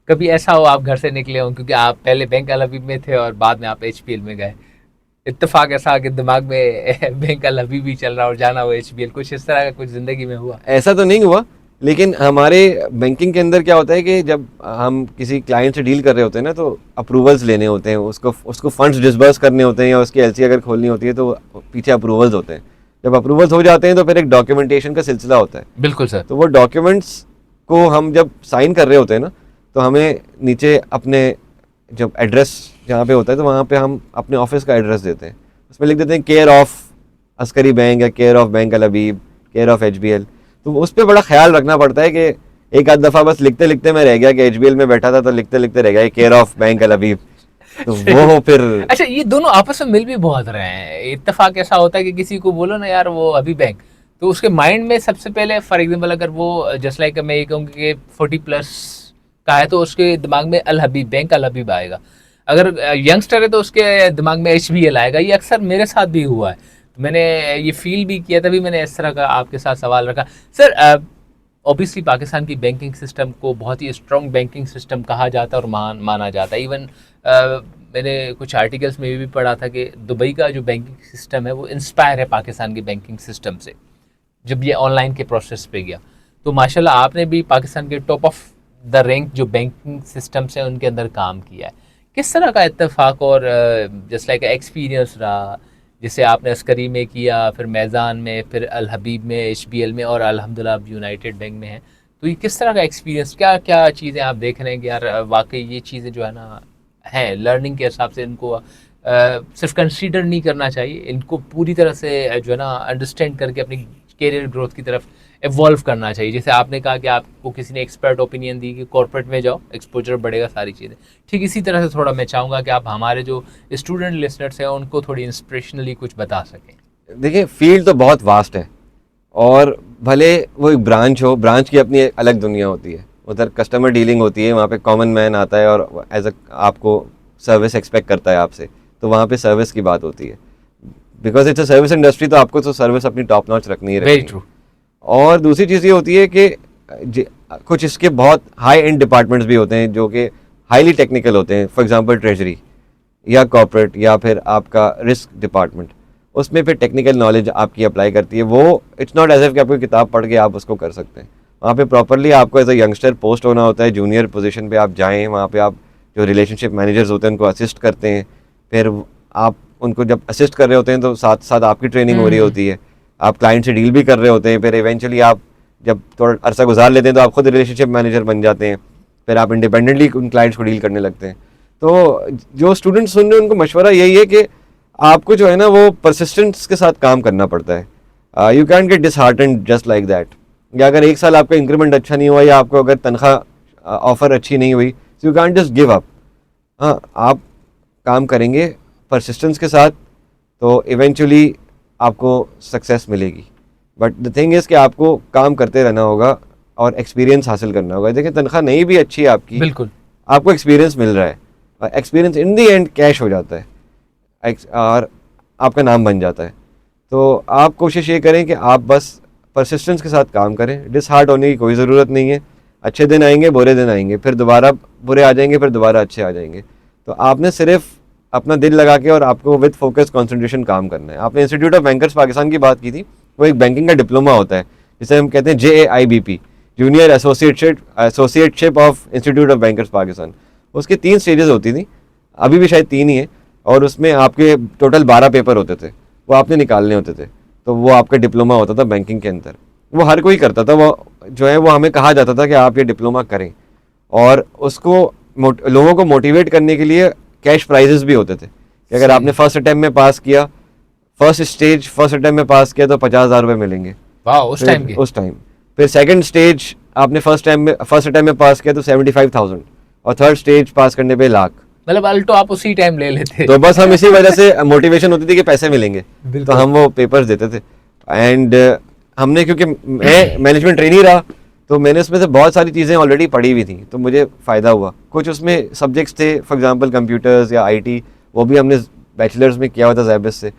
कभी ऐसा हो आप घर से निकले हो, क्योंकि आप पहले बैंक अल अबीब में थे और बाद में आप एचबीएल में गए, इत्तेफाक ऐसा कि दिमाग में बैंक अल अबीब भी चल रहा और जाना हो एचबीएल, कुछ इस तरह का कुछ ज़िंदगी में हुआ? ऐसा तो नहीं हुआ, लेकिन हमारे बैंकिंग के अंदर क्या होता है कि जब हम किसी क्लाइंट से डील कर रहे होते हैं ना, तो अप्रूवल्स लेने होते हैं, उसको फंड्स डिसबर्स करने होते हैं या उसकी एलसी अगर खोलनी होती है तो पीछे अप्रूवल्स होते हैं। जब अप्रूवल्स हो जाते हैं तो फिर एक डॉक्यूमेंटेशन का सिलसिला होता है। बिल्कुल सर। तो वो डॉक्यूमेंट्स को हम जब साइन कर रहे होते हैं ना, तो हमें नीचे अपने जब एड्रेस जहाँ पे होता है तो वहाँ पे हम अपने ऑफिस का एड्रेस देते हैं। उसमें लिख देते हैं केयर ऑफ अस्करी बैंक या care of bank Al Habib, care of HBL. तो उस पर बड़ा ख्याल रखना पड़ता है कि एक आध दफ़ा बस लिखते लिखते मैं रह गया कि एचबीएल में बैठा था, तो लिखते लिखते रह गया केयर ऑफ बैंक अल अबीब, तो वो फिर। अच्छा, ये दोनों आपस में मिल भी बहुत रहे हैं। इत्तेफाक ऐसा होता है कि किसी को बोलो ना यार वो अभी बैंक, तो उसके माइंड में सबसे पहले फॉर एग्जांपल अगर वो जस्ट लाइक मैं ये कहूँगी कि 40+ का है तो उसके दिमाग में अल हबीब, बैंक अल हबीब आएगा। अगर यंगस्टर है तो उसके दिमाग में एचबीएल आएगा। ये अक्सर मेरे साथ भी हुआ है, तो मैंने ये फील भी किया, तभी मैंने इस तरह का आपके साथ सवाल रखा। सर, ऑब्वियसली पाकिस्तान की बैंकिंग सिस्टम को बहुत ही स्ट्रॉन्ग बैंकिंग सिस्टम कहा जाता है और माना जाता है। इवन मैंने कुछ आर्टिकल्स में भी पढ़ा था कि दुबई का जो बैंकिंग सिस्टम है वो इंस्पायर है पाकिस्तान के बैंकिंग सिस्टम से, जब ये ऑनलाइन के प्रोसेस पे गया। तो माशाल्लाह आपने भी पाकिस्तान के टॉप ऑफ द रैंक जो बैंकिंग सिस्टम्स हैं उनके अंदर काम किया है। किस तरह का इत्तेफाक और जस्ट लाइक एक्सपीरियंस रहा जिसे आपने अस्करी में किया, फिर मैज़ान में, फिर अल हबीब में, HBL में, और अल्हम्दुलिल्लाह अब यूनाइटेड बैंक में है। तो ये किस तरह का एक्सपीरियंस, क्या क्या चीज़ें आप देख रहे हैं कि यार वाकई ये चीज़ें जो है ना है लर्निंग के हिसाब से, इनको सिर्फ कंसीडर नहीं करना चाहिए, इनको पूरी तरह से जो है ना अंडरस्टैंड करके अपनी करियर ग्रोथ की तरफ इवॉल्व करना चाहिए। जैसे आपने कहा कि आपको किसी ने एक्सपर्ट ओपिनियन दी कि कॉर्पोरेट में जाओ, एक्सपोजर बढ़ेगा, सारी चीज़ें ठीक इसी तरह से थोड़ा मैं चाहूँगा कि आप हमारे जो स्टूडेंट लिसनर्स हैं उनको थोड़ी इंस्पिरेशनली कुछ बता सकें। देखिए फील्ड तो बहुत वास्ट है, और भले वो एक ब्रांच हो, ब्रांच की अपनी एक अलग दुनिया होती है, उधर कस्टमर डीलिंग होती है, वहाँ पे कॉमन मैन आता है और एज अ आपको सर्विस एक्सपेक्ट करता है आपसे, तो वहाँ पे सर्विस की बात होती है। Because it's a service industry, तो आपको तो सर्विस अपनी टॉप नॉच रखनी ही वेरी रखनी है। ट्रू। और दूसरी चीज़ ये होती है कि कुछ इसके बहुत हाई एंड डिपार्टमेंट्स भी होते हैं जो कि हाईली टेक्निकल होते हैं, फॉर एग्जांपल ट्रेजरी या कॉर्पोरेट या फिर आपका रिस्क डिपार्टमेंट, उसमें फिर टेक्निकल नॉलेज आपकी अप्लाई करती है। वो इट्स नॉट एज इफ कि आपको किताब पढ़ के आप उसको कर सकते हैं, वहाँ पे प्रॉपरली आपको एज अ यंगस्टर पोस्ट होना होता है, जूनियर पोजीशन पे आप जाएँ, वहाँ पे आप जो रिलेशनशिप मैनेजर्स होते हैं उनको असिस्ट करते हैं, फिर आप उनको जब असिस्ट कर रहे होते हैं तो साथ साथ आपकी ट्रेनिंग हो रही होती है, आप क्लाइंट से डील भी कर रहे होते हैं, फिर इवेंचुअली आप जब थोड़ा अरसा गुजार लेते हैं तो आप खुद रिलेशनशिप मैनेजर बन जाते हैं, फिर आप इंडिपेंडेंटली उन क्लाइंट्स को डील करने लगते हैं। तो जो स्टूडेंट्स सुन रहे हैं उनको मशवरा यही है कि आपको जो है ना वो परसिस्टेंस के साथ काम करना पड़ता है। You can get disheartened just like that, या अगर एक साल आपका इंक्रीमेंट अच्छा नहीं हुआ या आपको अगर तनख्वाह ऑफर अच्छी नहीं हुई, you can just give up. हाँ, आप काम करेंगे परसिस्टेंस के साथ तो इवेंचुअली आपको सक्सेस मिलेगी। बट द थिंग इज़ कि आपको काम करते रहना होगा और एक्सपीरियंस हासिल करना होगा। देखिए तनख्वाह नहीं भी अच्छी है आपकी, बिल्कुल आपको एक्सपीरियंस मिल रहा है, और experience in the and cash हो जाता है और आपका नाम बन जाता है। तो आप कोशिश ये करें कि आप बस परसिस्टेंस के साथ काम करें, डिसहार्ट होने की कोई ज़रूरत नहीं है। अच्छे दिन आएंगे, बुरे दिन आएंगे, फिर दोबारा बुरे आ जाएंगे, फिर दोबारा अच्छे आ जाएंगे। तो आपने सिर्फ अपना दिल लगा के और आपको विद फोकस कंसंट्रेशन काम करना है। आपने इंस्टीट्यूट ऑफ बैंकर्स पाकिस्तान की बात की थी, वो एक बैंकिंग का डिप्लोमा होता है जिसे हम कहते हैं JAIBP, junior associateship of institute of bankers Pakistan. उसकी 3 स्टेजेस होती थी, अभी भी शायद 3 ही है, और उसमें आपके टोटल 12 पेपर होते थे, वो आपने निकालने होते थे। तो वो आपका डिप्लोमा होता था बैंकिंग के अंदर, वो हर कोई करता था। वो जो है वो हमें कहा जाता था कि आप ये डिप्लोमा करें, और उसको लोगों को मोटिवेट करने के लिए कैश प्राइजेस भी होते थे कि अगर आपने फर्स्ट अटेम्प्ट में पास किया, फर्स्ट अटेम्प्ट में पास किया तो 50,000 रुपये मिलेंगे। वाह, उस टाइम के। उस टाइम फिर सेकंड स्टेज आपने फर्स्ट अटेम्प्ट में पास किया तो 75,000, और थर्ड स्टेज पास करने पे लाख। मतलब अल्टो आप उसी टाइम ले लेते। तो बस हम इसी वजह से मोटिवेशन होती थी कि पैसे मिलेंगे, तो हम वो पेपर्स देते थे। एंड हमने, क्योंकि मैं मैनेजमेंट ट्रेनी रहा, तो मैंने उसमें से बहुत सारी चीज़ें ऑलरेडी पढ़ी हुई थी, तो मुझे फ़ायदा हुआ। कुछ उसमें सब्जेक्ट्स थे, फॉर एग्जांपल कंप्यूटर्स या IT, वो भी हमने बैचलर्स में किया हुआ था ज़ैबिस से,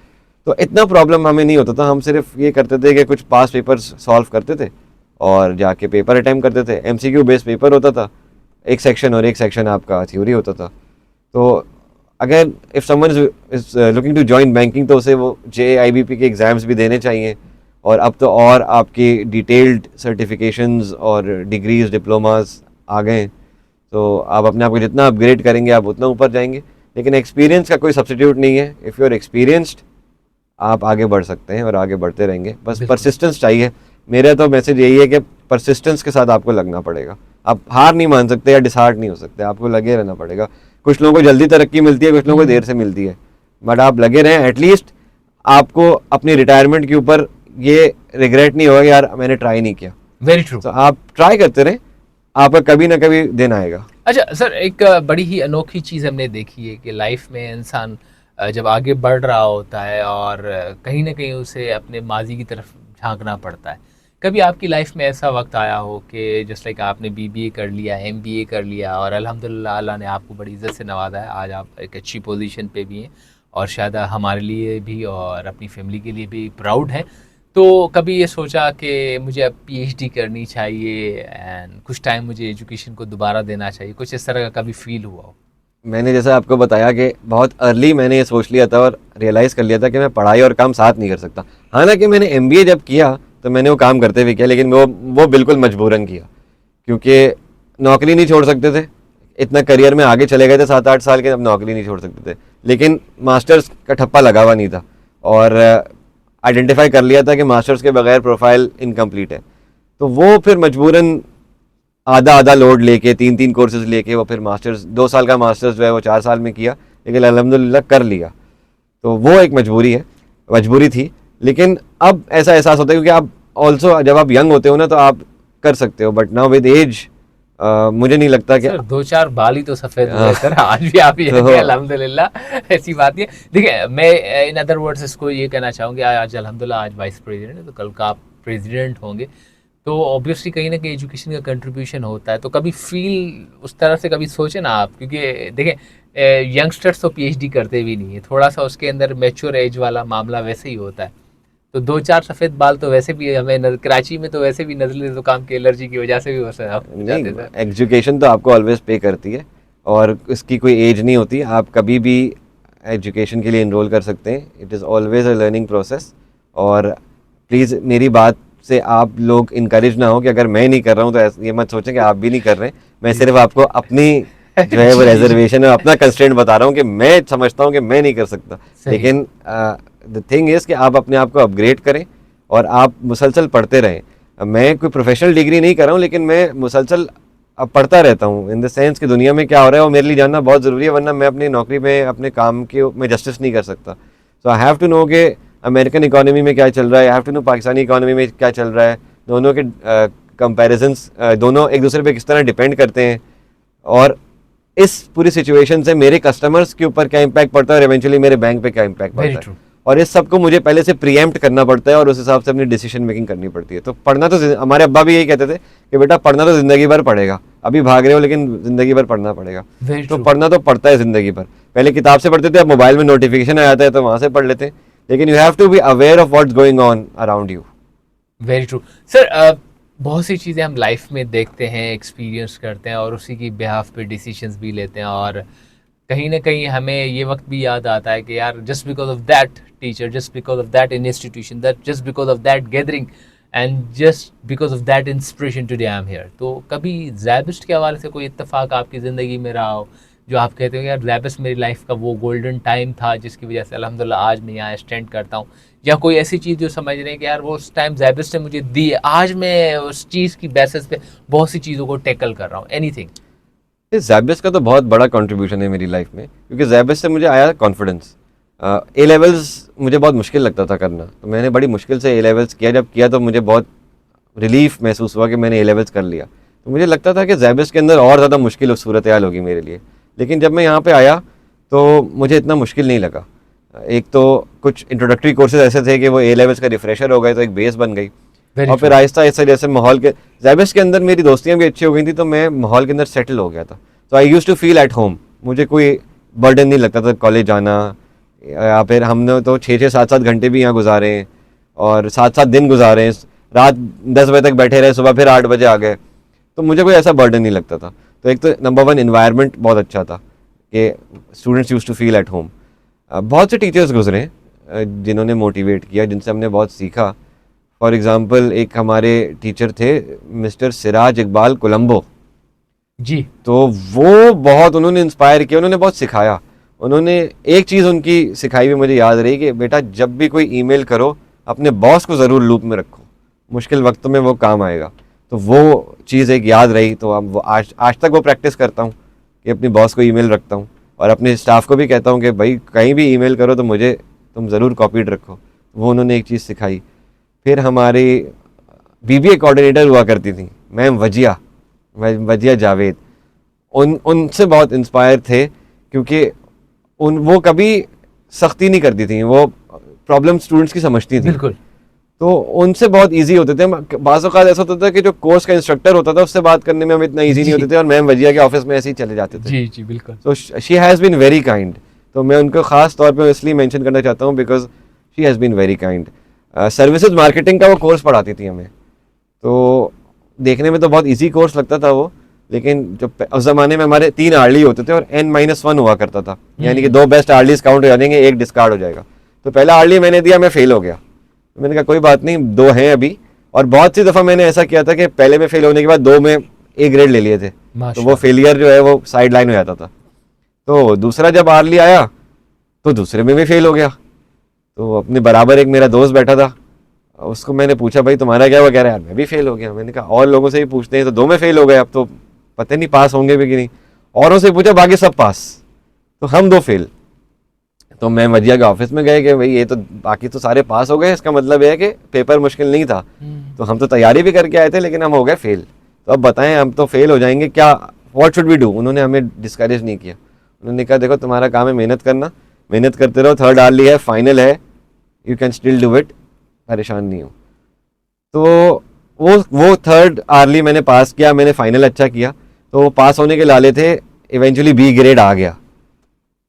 तो इतना प्रॉब्लम हमें नहीं होता था। हम सिर्फ ये करते थे कि कुछ पास पेपर्स सॉल्व करते थे और जाके पेपर अटैम्प्ट करते थे। MCQ बेस्ड पेपर होता था, एक सेक्शन, और एक सेक्शन आपका थ्योरी होता था। तो अगर if someone is looking to join banking, तो उसे वो JAIBP के एग्ज़ाम्स भी देने चाहिए। और अब तो और आपकी डिटेल्ड सर्टिफिकेशंस और डिग्रीज, डिप्लोमास आ गए हैं, तो आप अपने आप को जितना अपग्रेड करेंगे आप उतना ऊपर जाएंगे। लेकिन एक्सपीरियंस का कोई सब्स्टिट्यूट नहीं है। इफ़ यू आर एक्सपीरियंस्ड, आप आगे बढ़ सकते हैं और आगे बढ़ते रहेंगे, बस परसिस्टेंस चाहिए। मेरा तो मैसेज यही है कि परसिस्टेंस के साथ आपको लगना पड़ेगा। आप हार नहीं मान सकते या डिसहार्ट नहीं हो सकते, आपको लगे रहना पड़ेगा। कुछ लोगों को जल्दी तरक्की मिलती है, कुछ लोगों को देर से मिलती है, बट आप लगे रहें। एटलीस्ट आपको अपनी रिटायरमेंट के ऊपर ये रिग्रेट नहीं होगा कि यार मैंने ट्राई नहीं किया। Very true. तो आप ट्राई करते रहें, आपका कभी ना कभी दिन आएगा। अच्छा सर, एक बड़ी ही अनोखी चीज़ हमने देखी है कि लाइफ में इंसान जब आगे बढ़ रहा होता है और कहीं ना कहीं उसे अपने माजी की तरफ झांकना पड़ता है। कभी आपकी लाइफ में ऐसा वक्त आया हो कि जस्ट लाइक आपने BBA कर लिया, MBA कर लिया, और अल्हम्दुलिल्लाह अल्लाह ने आपको बड़ी इज़्ज़त से नवाजा है, आज आप एक अच्छी पोजीशन पे भी हैं, और शायद हमारे लिए भी और अपनी फैमिली के लिए भी प्राउड है। तो कभी ये सोचा कि मुझे अब PhD करनी चाहिए एंड कुछ टाइम मुझे एजुकेशन को दोबारा देना चाहिए, कुछ इस तरह का कभी फील हुआ हो? मैंने जैसा आपको बताया कि बहुत अर्ली मैंने ये सोच लिया था और रियलाइज़ कर लिया था कि मैं पढ़ाई और काम साथ नहीं कर सकता। हालांकि मैंने MBA जब किया तो मैंने वो काम करते हुए किया, लेकिन वो बिल्कुल मजबूरन किया, क्योंकि नौकरी नहीं छोड़ सकते थे। इतना करियर में आगे चले गए थे 7-8 साल के, अब नौकरी नहीं छोड़ सकते थे। लेकिन मास्टर्स का ठप्पा लगा हुआ नहीं था, और आइडेंटिफाई कर लिया था कि मास्टर्स के बगैर प्रोफाइल इनकम्प्लीट है, तो वो फिर मजबूरन आधा आधा लोड लेके 3 कोर्सेज लेके वो फिर मास्टर्स 2 साल का मास्टर्स जो है वो 4 साल में किया, लेकिन अल्हम्दुलिल्लाह कर लिया। तो वो एक मजबूरी थी। लेकिन अब ऐसा एहसास होता है क्योंकि आप ऑल्सो जब आप यंग होते हो ना तो आप कर सकते हो, बट नाउ विद एज मुझे नहीं लगता कि सर 2-4 बाल ही तो सफेद हुए सर, आज भी आप ये तो अल्हम्दुलिल्लाह, ऐसी बात नहीं है। देखिए मैं इन अदर वर्ड्स इसको ये कहना चाहूँगी, आज अल्हम्दुलिल्लाह आज वाइस प्रेसिडेंट है, तो कल का आप प्रेसिडेंट होंगे, तो ऑब्वियसली कहीं ना कहीं एजुकेशन का कंट्रीब्यूशन होता है। तो कभी फील उस तरह से कभी सोचे ना आप, क्योंकि देखें यंगस्टर्स तो पीएचडी करते भी नहीं है, थोड़ा सा उसके अंदर मैच्योर एज वाला मामला वैसे ही होता है। तो 2-4 सफ़ेद बाल तो वैसे भी हमें कराची में तो वैसे भी नज़ले ज़ुकाम की एलर्जी की वजह से भी हो जाते नहीं, थे। एजुकेशन तो आपको ऑलवेज पे करती है और इसकी कोई एज नहीं होती, आप कभी भी एजुकेशन के लिए इनरोल कर सकते हैं। It is always a learning process. और प्लीज़ मेरी बात से आप लोग इनकरेज ना हो कि अगर मैं नहीं कर रहा हूँ तो ये मत सोचें कि आप भी नहीं कर रहे हैं। मैं सिर्फ आपको अपनी जो है वो रिजर्वेशन है, अपना कंस्ट्रेंट बता रहा हूँ कि मैं समझता हूँ कि मैं नहीं कर सकता, लेकिन द थिंग इज़ कि आप अपने आप को अपग्रेड करें और आप मुसलसल पढ़ते रहें। मैं कोई प्रोफेशनल डिग्री नहीं कर रहा हूँ, लेकिन मैं मुसलसल अब पढ़ता रहता हूँ, इन द सेंस कि दुनिया में क्या हो रहा है वो मेरे लिए जानना बहुत ज़रूरी है, वरना मैं अपनी नौकरी में अपने काम के में जस्टिस नहीं कर सकता। So I have to know कि अमेरिकन इकोनॉमी में क्या चल रहा है, I have to know Pakistani economy में क्या चल रहा है, दोनों के कंपैरिजन्स दोनों एक दूसरे पे किस तरह डिपेंड करते हैं, और इस पूरी सिचुएशन से मेरे कस्टमर्स के ऊपर क्या इम्पैक्ट पड़ता है और इवेंचुअली मेरे बैंक पे क्या इम्पैक्ट पड़ता है। और इस सब को मुझे पहले से प्रीएम्प्ट करना पड़ता है और उस हिसाब से अपनी डिसीजन मेकिंग करनी पड़ती है। तो पढ़ना तो हमारे अब्बा भी यही कहते थे कि बेटा पढ़ना तो ज़िंदगी भर पड़ेगा, अभी भाग रहे हो लेकिन ज़िंदगी भर पढ़ना पड़ेगा। तो पढ़ना तो पड़ता है ज़िंदगी भर। पहले किताब से पढ़ते थे, अब मोबाइल में नोटिफिकेशन आ जाता है तो वहाँ से पढ़ लेते हैं, लेकिन you have to be aware of what's going on around you. Very true sir. बहुत सी चीज़ें हम लाइफ में देखते हैं, एक्सपीरियंस करते हैं और उसी की बिहाफ पे डिसीजंस भी लेते हैं, और कहीं ना कहीं हमें ये वक्त भी याद आता है कि यार just because of that teacher, just because of that institution, that just because of that gathering and just because of that inspiration today I am here. तो कभी ज़ैबिस्ट के हवाले से कोई इत्तेफाक आपकी ज़िंदगी में रहा हो जो आप कहते हो यार ज़ैबिस्ट मेरी लाइफ का वो गोल्डन टाइम था जिसकी वजह से अल्हम्दुलिल्लाह आज मैं यहाँ स्टैंड करता हूँ, या कोई ऐसी चीज़ जो समझ रहे हैं कि यार वो उस टाइम ज़ैबिस्ट ने मुझे दी है, आज मैं उस चीज़ की बेसिस पे बहुत सी चीज़ों को टैकल कर रहा हूँ, एनीथिंग? ज़ैबिस्ट का तो बहुत बड़ा कंट्रीब्यूशन है मेरी लाइफ में, क्योंकि ज़ैबिस्ट से मुझे आया कॉन्फिडेंस। ए लेवल्स मुझे बहुत मुश्किल लगता था करना, तो मैंने बड़ी मुश्किल से ए लेवल्स किया, जब किया तो मुझे बहुत रिलीफ महसूस हुआ कि मैंने ए लेवल्स कर लिया। तो मुझे लगता था कि ज़ैबिस्ट के अंदर और ज़्यादा मुश्किल सूरत हाल होगी मेरे लिए, लेकिन जब मैं यहाँ पे आया तो मुझे इतना मुश्किल नहीं लगा। एक तो कुछ इंट्रोडक्टरी कोर्सेज ऐसे थे कि वो ए लेवल्स का रिफ्रेशर हो गए तो एक बेस बन गई, और फिर आहिस्ता आहिस्ता जैसे माहौल के ज़ैबिस्ट के अंदर मेरी दोस्तियाँ भी अच्छी हो गई थी, तो मैं माहौल के अंदर सेटल हो गया था। तो I use to feel at home, मुझे कोई बर्डन नहीं लगता था कॉलेज जाना, या फिर हमने तो 6-6, 7-7 घंटे भी यहाँ गुजारे हैं और 7-7 दिन गुजारे हैं, रात 10 बजे तक बैठे रहे, सुबह फिर 8 बजे आ गए, तो मुझे कोई ऐसा बर्डन नहीं लगता था। तो एक तो नंबर 1 इन्वायरमेंट बहुत अच्छा था कि students use to feel at home. बहुत से टीचर्स गुजरे हैं जिन्होंने मोटिवेट किया, जिनसे हमने बहुत सीखा। फॉर एग्ज़ाम्पल एक हमारे टीचर थे मिस्टर सिराज इकबाल कोलंबो जी, तो वो बहुत उन्होंने इंस्पायर किया, उन्होंने बहुत सिखाया। उन्होंने एक चीज़ उनकी सिखाई हुई मुझे याद रही कि बेटा जब भी कोई ईमेल करो अपने बॉस को ज़रूर लूप में रखो, मुश्किल वक्तों में वो काम आएगा। तो वो चीज़ एक याद रही, तो अब वो आज तक वो प्रैक्टिस करता हूँ कि अपने बॉस को ईमेल रखता हूँ, और अपने स्टाफ को भी कहता हूँ कि भाई कहीं भी ईमेल करो तो मुझे तुम ज़रूर कॉपीड रखो। वो उन्होंने एक चीज़ सिखाई। फिर हमारी बीबीए कोऑर्डिनेटर हुआ करती थी मैम वजिया जावेद, उनसे बहुत इंस्पायर थे, क्योंकि वो कभी सख्ती नहीं करती थी, वो प्रॉब्लम स्टूडेंट्स की समझती थी। बिल्कुल। तो उनसे बहुत इजी होते थे। बाज़ औक़ात ऐसा होता था कि जो कोर्स का इंस्ट्रक्टर होता था उससे बात करने में हम इतना इजी नहीं होते थे, और मैम वजिया के ऑफिस में ऐसे ही चले जाते थे। जी जी बिल्कुल। तो she has been very kind, तो मैं उनको ख़ास तौर पे इसलिए मेंशन करना चाहता हूँ because she has been very kind. Services marketing का वो कोर्स पढ़ाती थी हमें, तो देखने में तो बहुत ईजी कोर्स लगता था वो, लेकिन जो उस ज़माने में हमारे 3 आर्ली होते थे और N-1 हुआ करता था, यानी कि 2 बेस्ट आर्लीज काउंट हो जाएंगे, 1 डिस्कार्ड हो जाएगा। तो पहला आर्ली मैंने दिया, मैं फेल हो गया। तो मैंने कहा कोई बात नहीं, 2 हैं अभी। और बहुत सी दफ़ा मैंने ऐसा किया था कि पहले में फेल होने के बाद 2 में A ग्रेड ले लिए थे, तो वो फेलियर जो है वो साइड लाइन हो जाता था। तो दूसरा जब आर्ली आया तो दूसरे में भी फेल हो गया, तो अपने बराबर एक मेरा दोस्त बैठा था, उसको मैंने पूछा भाई तुम्हारा क्या हुआ, कह रहा यार मैं भी फेल हो गया। मैंने कहा और लोगों से ही पूछते हैं, तो 2 में फेल हो गए, अब तो पता नहीं पास होंगे भी कि नहीं। औरों से पूछा बाकी सब पास, तो हम 2 फेल। तो मैं मजिया के ऑफिस में गए कि भाई ये तो बाकी तो सारे पास हो गए, इसका मतलब ये है कि पेपर मुश्किल नहीं था, तो हम तो तैयारी भी करके आए थे लेकिन हम हो गए फेल। तो अब बताएं हम तो फेल हो जाएंगे, क्या व्हाट शुड वी डू। उन्होंने हमें डिस्करेज नहीं किया, उन्होंने कहा देखो तुम्हारा काम है मेहनत करना, मेहनत करते रहो, थर्ड आर्ली है, फाइनल है, you can still do it, परेशान नहीं हो। तो वो थर्ड आर्ली मैंने पास किया, मैंने फाइनल अच्छा किया, तो वो पास होने के लाले थे, इवेंचुअली बी ग्रेड आ गया।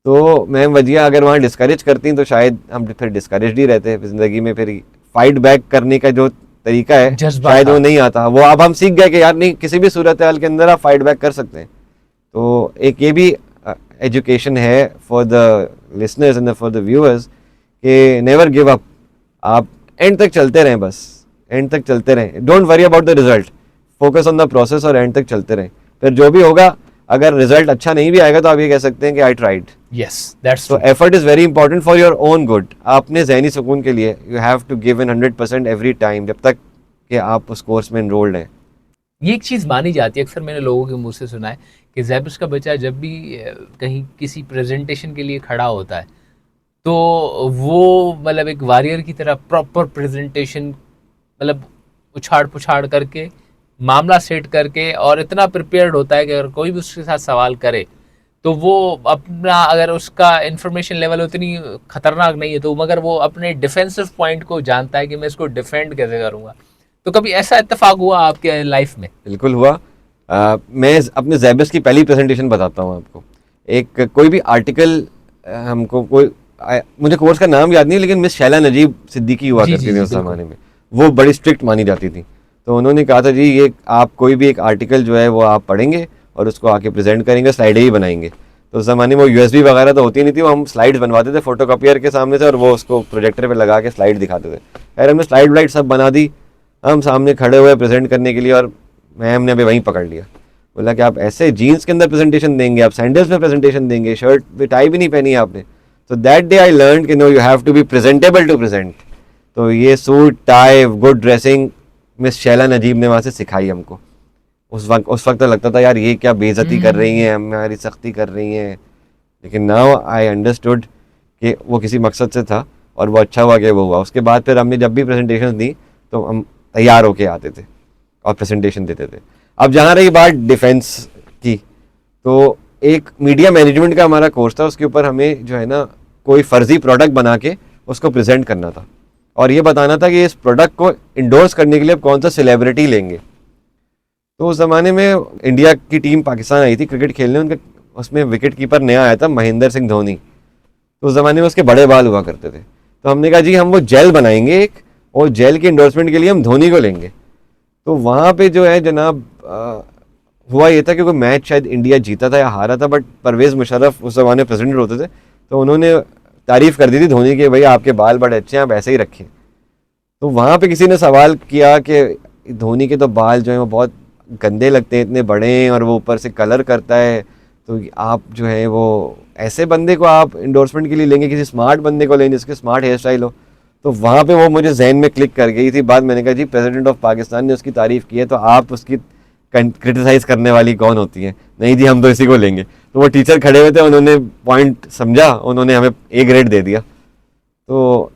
तो मैम वजिया अगर वहाँ डिस्करेज करती तो शायद हम फिर डिस्करेज ही रहते ज़िंदगी में, फिर फाइट बैक करने का जो तरीका है शायद वो नहीं आता। वो अब हम सीख गए कि यार नहीं, किसी भी सूरत हाल के अंदर आप फाइट बैक कर सकते हैं। तो एक ये भी एजुकेशन है for the listeners and for the viewers कि नेवर गिव अप, आप एंड तक चलते रहें, बस एंड तक चलते रहें, don't worry about the result, focus on the process और एंड तक चलते रहें। फिर जो भी होगा, अगर रिजल्ट अच्छा नहीं भी आएगा तो आप ये कह सकते हैं कि I tried. Yes, that's so effort is very important for your own good, आपने ज़हनी सुकून के लिए you have to give in 100% every time, जब तक कि आप उस कोर्स में इनरोल्ड हैं। ये एक चीज़ मानी जाती है, अक्सर मैंने लोगों के मुंह से सुना है कि ज़ैबर्स का बच्चा जब भी कहीं किसी प्रेजेंटेशन के लिए खड़ा होता है तो वो मतलब एक वॉरियर की तरह प्रॉपर प्रेजेंटेशन, मतलब उछाड़ पुछाड़ करके मामला सेट करके और इतना प्रिपेयर्ड होता है कि अगर कोई भी उसके साथ सवाल करे तो वो अपना, अगर उसका इंफॉर्मेशन लेवल उतनी खतरनाक नहीं है तो मगर वो अपने डिफेंसिव पॉइंट को जानता है कि मैं इसको डिफेंड कैसे करूँगा। तो कभी ऐसा इत्तेफाक हुआ आपके लाइफ में? बिल्कुल हुआ। मैं अपने ज़ैबर्स की पहली प्रेजेंटेशन बताता हूँ आपको। एक कोई भी आर्टिकल हमको कोई मुझे कोर्स का नाम याद नहीं, लेकिन मिस शैला नजीब सिद्दीकी हुआ करती थी उस ज़माने में, वो बड़ी स्ट्रिक्ट मानी जाती थी। तो उन्होंने कहा था जी ये आप कोई भी एक आर्टिकल जो है वो आप पढ़ेंगे और उसको आके प्रेजेंट करेंगे, स्लाइडें ही बनाएंगे। तो उस ज़माने में वो USB वगैरह तो होती नहीं थी, वो हम स्लाइड्स बनवाते थे फोटोकॉपियर के सामने से और वो उसको प्रोजेक्टर पे लगा के स्लाइड दिखाते थे। खैर हमने स्लाइड व्लाइड सब बना दी, हम सामने खड़े हुए प्रेजेंट करने के लिए, और मैम ने अभी वहीं पकड़ लिया, बोला कि आप ऐसे जीन्स के अंदर प्रेजेंटेशन देंगे, आप सैंडल्स में प्रेजेंटेशन देंगे, शर्ट पे टाई भी नहीं पहनी है आपने। तो दैट डे आई लर्न कि no you have to be presentable to present. तो ये suit tie good dressing miss Shaila Najeeb ने वहाँ से सिखाई हमको। उस वक्त तो लगता था यार ये क्या बेइज्जती कर रही हैं, हमारी सख्ती कर रही हैं, लेकिन नाउ आई अंडरस्टूड कि वो किसी मकसद से था और वो अच्छा हुआ कि वो हुआ। उसके बाद फिर हमने जब भी प्रेजेंटेशन दी तो हम तैयार होके आते थे और प्रेजेंटेशन देते थे। अब जहाँ रही बात डिफेंस की, तो एक मीडिया मैनेजमेंट का हमारा कोर्स था, उसके ऊपर हमें जो है ना कोई फर्जी प्रोडक्ट बना के उसको प्रेजेंट करना था और ये बताना था कि इस प्रोडक्ट को इंडोर्स करने के लिए कौन सा सेलिब्रिटी लेंगे। तो उस ज़माने में इंडिया की टीम पाकिस्तान आई थी क्रिकेट खेलने, उनके उसमें विकेट कीपर नया आया था महेंद्र सिंह धोनी। तो उस ज़माने में उसके बड़े बाल हुआ करते थे, तो हमने कहा जी हम वो जेल बनाएंगे एक, और जेल के इंडोर्समेंट के लिए हम धोनी को लेंगे। तो वहाँ पे जो है जनाब हुआ ये था कि कोई मैच शायद इंडिया जीता था या हारा था, बट परवेज़ मुशर्रफ उस ज़माने प्रेसिडेंट होते थे, तो उन्होंने तारीफ़ कर दी थी धोनी के, भैया आपके बाल बड़े अच्छे हैं, आप ऐसे ही रखें। तो वहाँ पे किसी ने सवाल किया कि धोनी के तो बाल जो हैं वो बहुत गंदे लगते हैं, इतने बड़े हैं और वो ऊपर से कलर करता है, तो आप जो है वो ऐसे बंदे को आप इंडोर्समेंट के लिए लेंगे, किसी स्मार्ट बंदे को लेंगे जिसके स्मार्ट हेयर स्टाइल हो। तो वहाँ पे वो मुझे जहन में क्लिक कर गई थी बात। मैंने कहा जी प्रेसिडेंट ऑफ पाकिस्तान ने उसकी तारीफ़ की है तो आप उसकी क्रिटिसाइज़ करने वाली कौन होती हैं? नहीं जी हम तो इसी को लेंगे। तो वो टीचर खड़े हुए थे, उन्होंने पॉइंट समझा, उन्होंने हमें A ग्रेड दे दिया। तो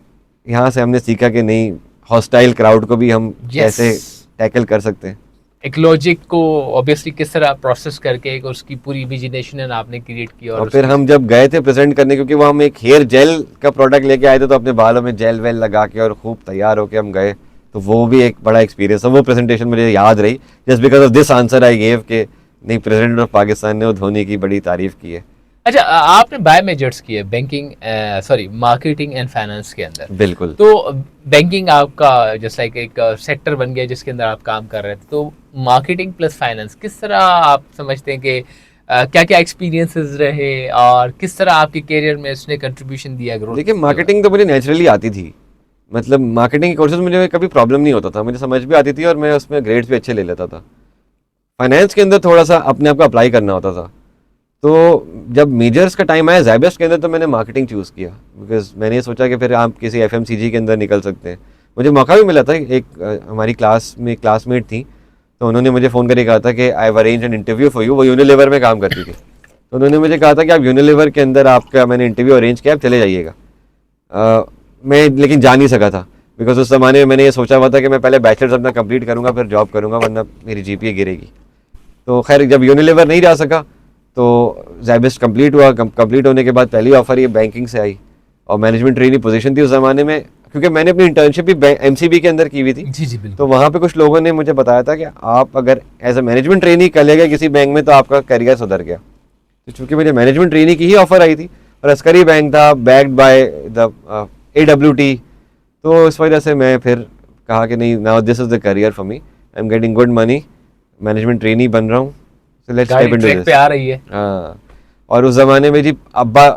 यहाँ से हमने सीखा कि नहीं, हॉस्टाइल क्राउड को भी हम कैसे टैकल कर सकते हैं। एक लॉजिक को ऑब्वियसली किस तरह प्रोसेस करके एक उसकी पूरी इमेजिनेशन आपने क्रिएट की। और फिर हम जब गए थे प्रेजेंट करने, क्योंकि वो हम एक हेयर जेल का प्रोडक्ट लेके आए थे, तो अपने बालों में जेल वेल लगा के और खूब तैयार होके हम गए, तो वो भी एक बड़ा एक्सपीरियंस है। वो प्रेजेंटेशन मुझे याद रही just because of this answer I gave के नहीं, प्रेसिडेंट ऑफ पाकिस्तान ने वो धोनी की बड़ी तारीफ की है। अच्छा, आपने बायो मेजर्स किए बैंकिंग मार्केटिंग एंड फाइनेंस के अंदर। बिल्कुल। तो बैंकिंग आपका जैसा एक सेक्टर बन गया जिसके अंदर आप काम कर रहे थे, तो मार्केटिंग प्लस फाइनेंस किस तरह आप समझते हैं कि क्या क्या एक्सपीरियंसेस रहे और किस तरह आपके करियर में इसने कंट्रीब्यूशन दिया ग्रोथ? देखिए मार्केटिंग तो मुझे नेचुरली आती थी, मतलब मार्केटिंग के कोर्सेज मुझे कभी प्रॉब्लम नहीं होता था, मुझे समझ भी आती थी और मैं उसमें ग्रेड्स भी अच्छे ले लेता था। फाइनेंस के अंदर थोड़ा सा अपने आप को अप्लाई करना होता था। तो जब मेजर्स का टाइम आया ज़ैबेस्ट के अंदर तो मैंने मार्केटिंग चूज़ किया, बिकॉज मैंने सोचा कि फिर आप किसी FMCG के अंदर निकल सकते हैं। मुझे मौका भी मिला था, एक हमारी क्लास में क्लासमेट थी, तो उन्होंने मुझे फ़ोन करके कहा था कि I have arrange an interview for you. वो यूनिलीवर में काम करती थी, तो उन्होंने मुझे कहा था कि आप यूनिलीवर के अंदर आपका मैंने इंटरव्यू अरेंज किया, आप चले जाइएगा। मैं लेकिन जा नहीं सका था, बिकॉज उस ज़माने में मैंने ये सोचा हुआ था कि मैं पहले बैचलर्स अपना कंप्लीट करूँगा फिर जॉब करूँगा, वरना मेरी GPA गिरेगी। तो खैर जब यूनिलीवर नहीं जा सका तो ज़ैबेस्ट कंप्लीट हुआ। कंप्लीट होने के बाद पहली ऑफ़र ये बैंकिंग से आई, और मैनेजमेंट ट्रेनी पोजीशन थी उस ज़माने में, क्योंकि मैंने अपनी इंटर्नशिप भी MCB के अंदर की हुई थी। जी जी बिल्कुल। तो वहाँ पे कुछ लोगों ने मुझे बताया था कि आप अगर एज अ मैनेजमेंट ट्रेनी कर लेगा किसी बैंक में तो आपका करियर सुधर गया। तो चूँकि मुझे मैनेजमेंट ट्रेनी की ही ऑफ़र आई थी और अस्करी बैंक था, बैक्ड बाय द AWT, तो इस वजह से मैं फिर कहा कि नहीं, now this is the career for me, I am getting good money, management trainee बन रहा हूँ, so let's step into track this. पे आ रही है। हाँ, और उस ज़माने में जी अब्बा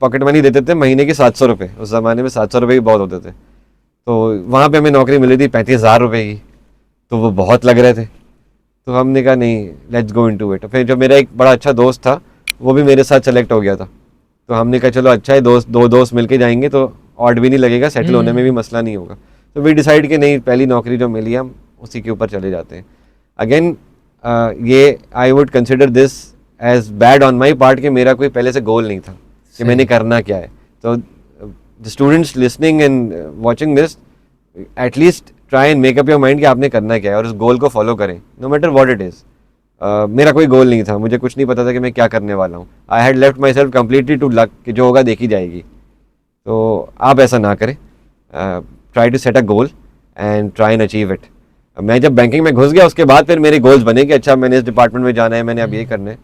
पॉकेट मनी देते थे महीने की 700 रुपये। उस ज़माने में 700 रुपये भी बहुत होते थे। तो वहाँ पे हमें नौकरी मिली थी 35,000 रुपये की, तो वो बहुत लग रहे थे। तो हमने कहा नहीं, लेट्स गो इनटू इट। फिर जो मेरा एक बड़ा अच्छा दोस्त था वो भी मेरे साथ सेलेक्ट हो गया था, तो हमने कहा चलो अच्छा है, दो दोस्त मिलके जाएंगे तो ऑड भी नहीं लगेगा, सेटल होने में भी मसला नहीं होगा। तो वी डिसाइड कि नहीं, पहली नौकरी जो मिली हम उसी के ऊपर चले जाते हैं। अगेन ये I would consider this as bad on my part कि मेरा कोई पहले से गोल नहीं था कि मैंने करना क्या है। तो the students listening and watching this, at least try and make up your mind कि आपने करना क्या है और उस गोल को फॉलो करें, no matter what it is. मेरा कोई गोल नहीं था, मुझे कुछ नहीं पता था कि मैं क्या करने वाला हूँ। I had left myself completely to luck कि जो होगा देखी जाएगी। तो आप ऐसा ना करें, try to set a goal and try and achieve it. मैं जब बैंकिंग में घुस गया उसके बाद फिर मेरे गोल्स बने कि अच्छा मैंने इस डिपार्टमेंट में जाना है, मैंने अब ये करना है।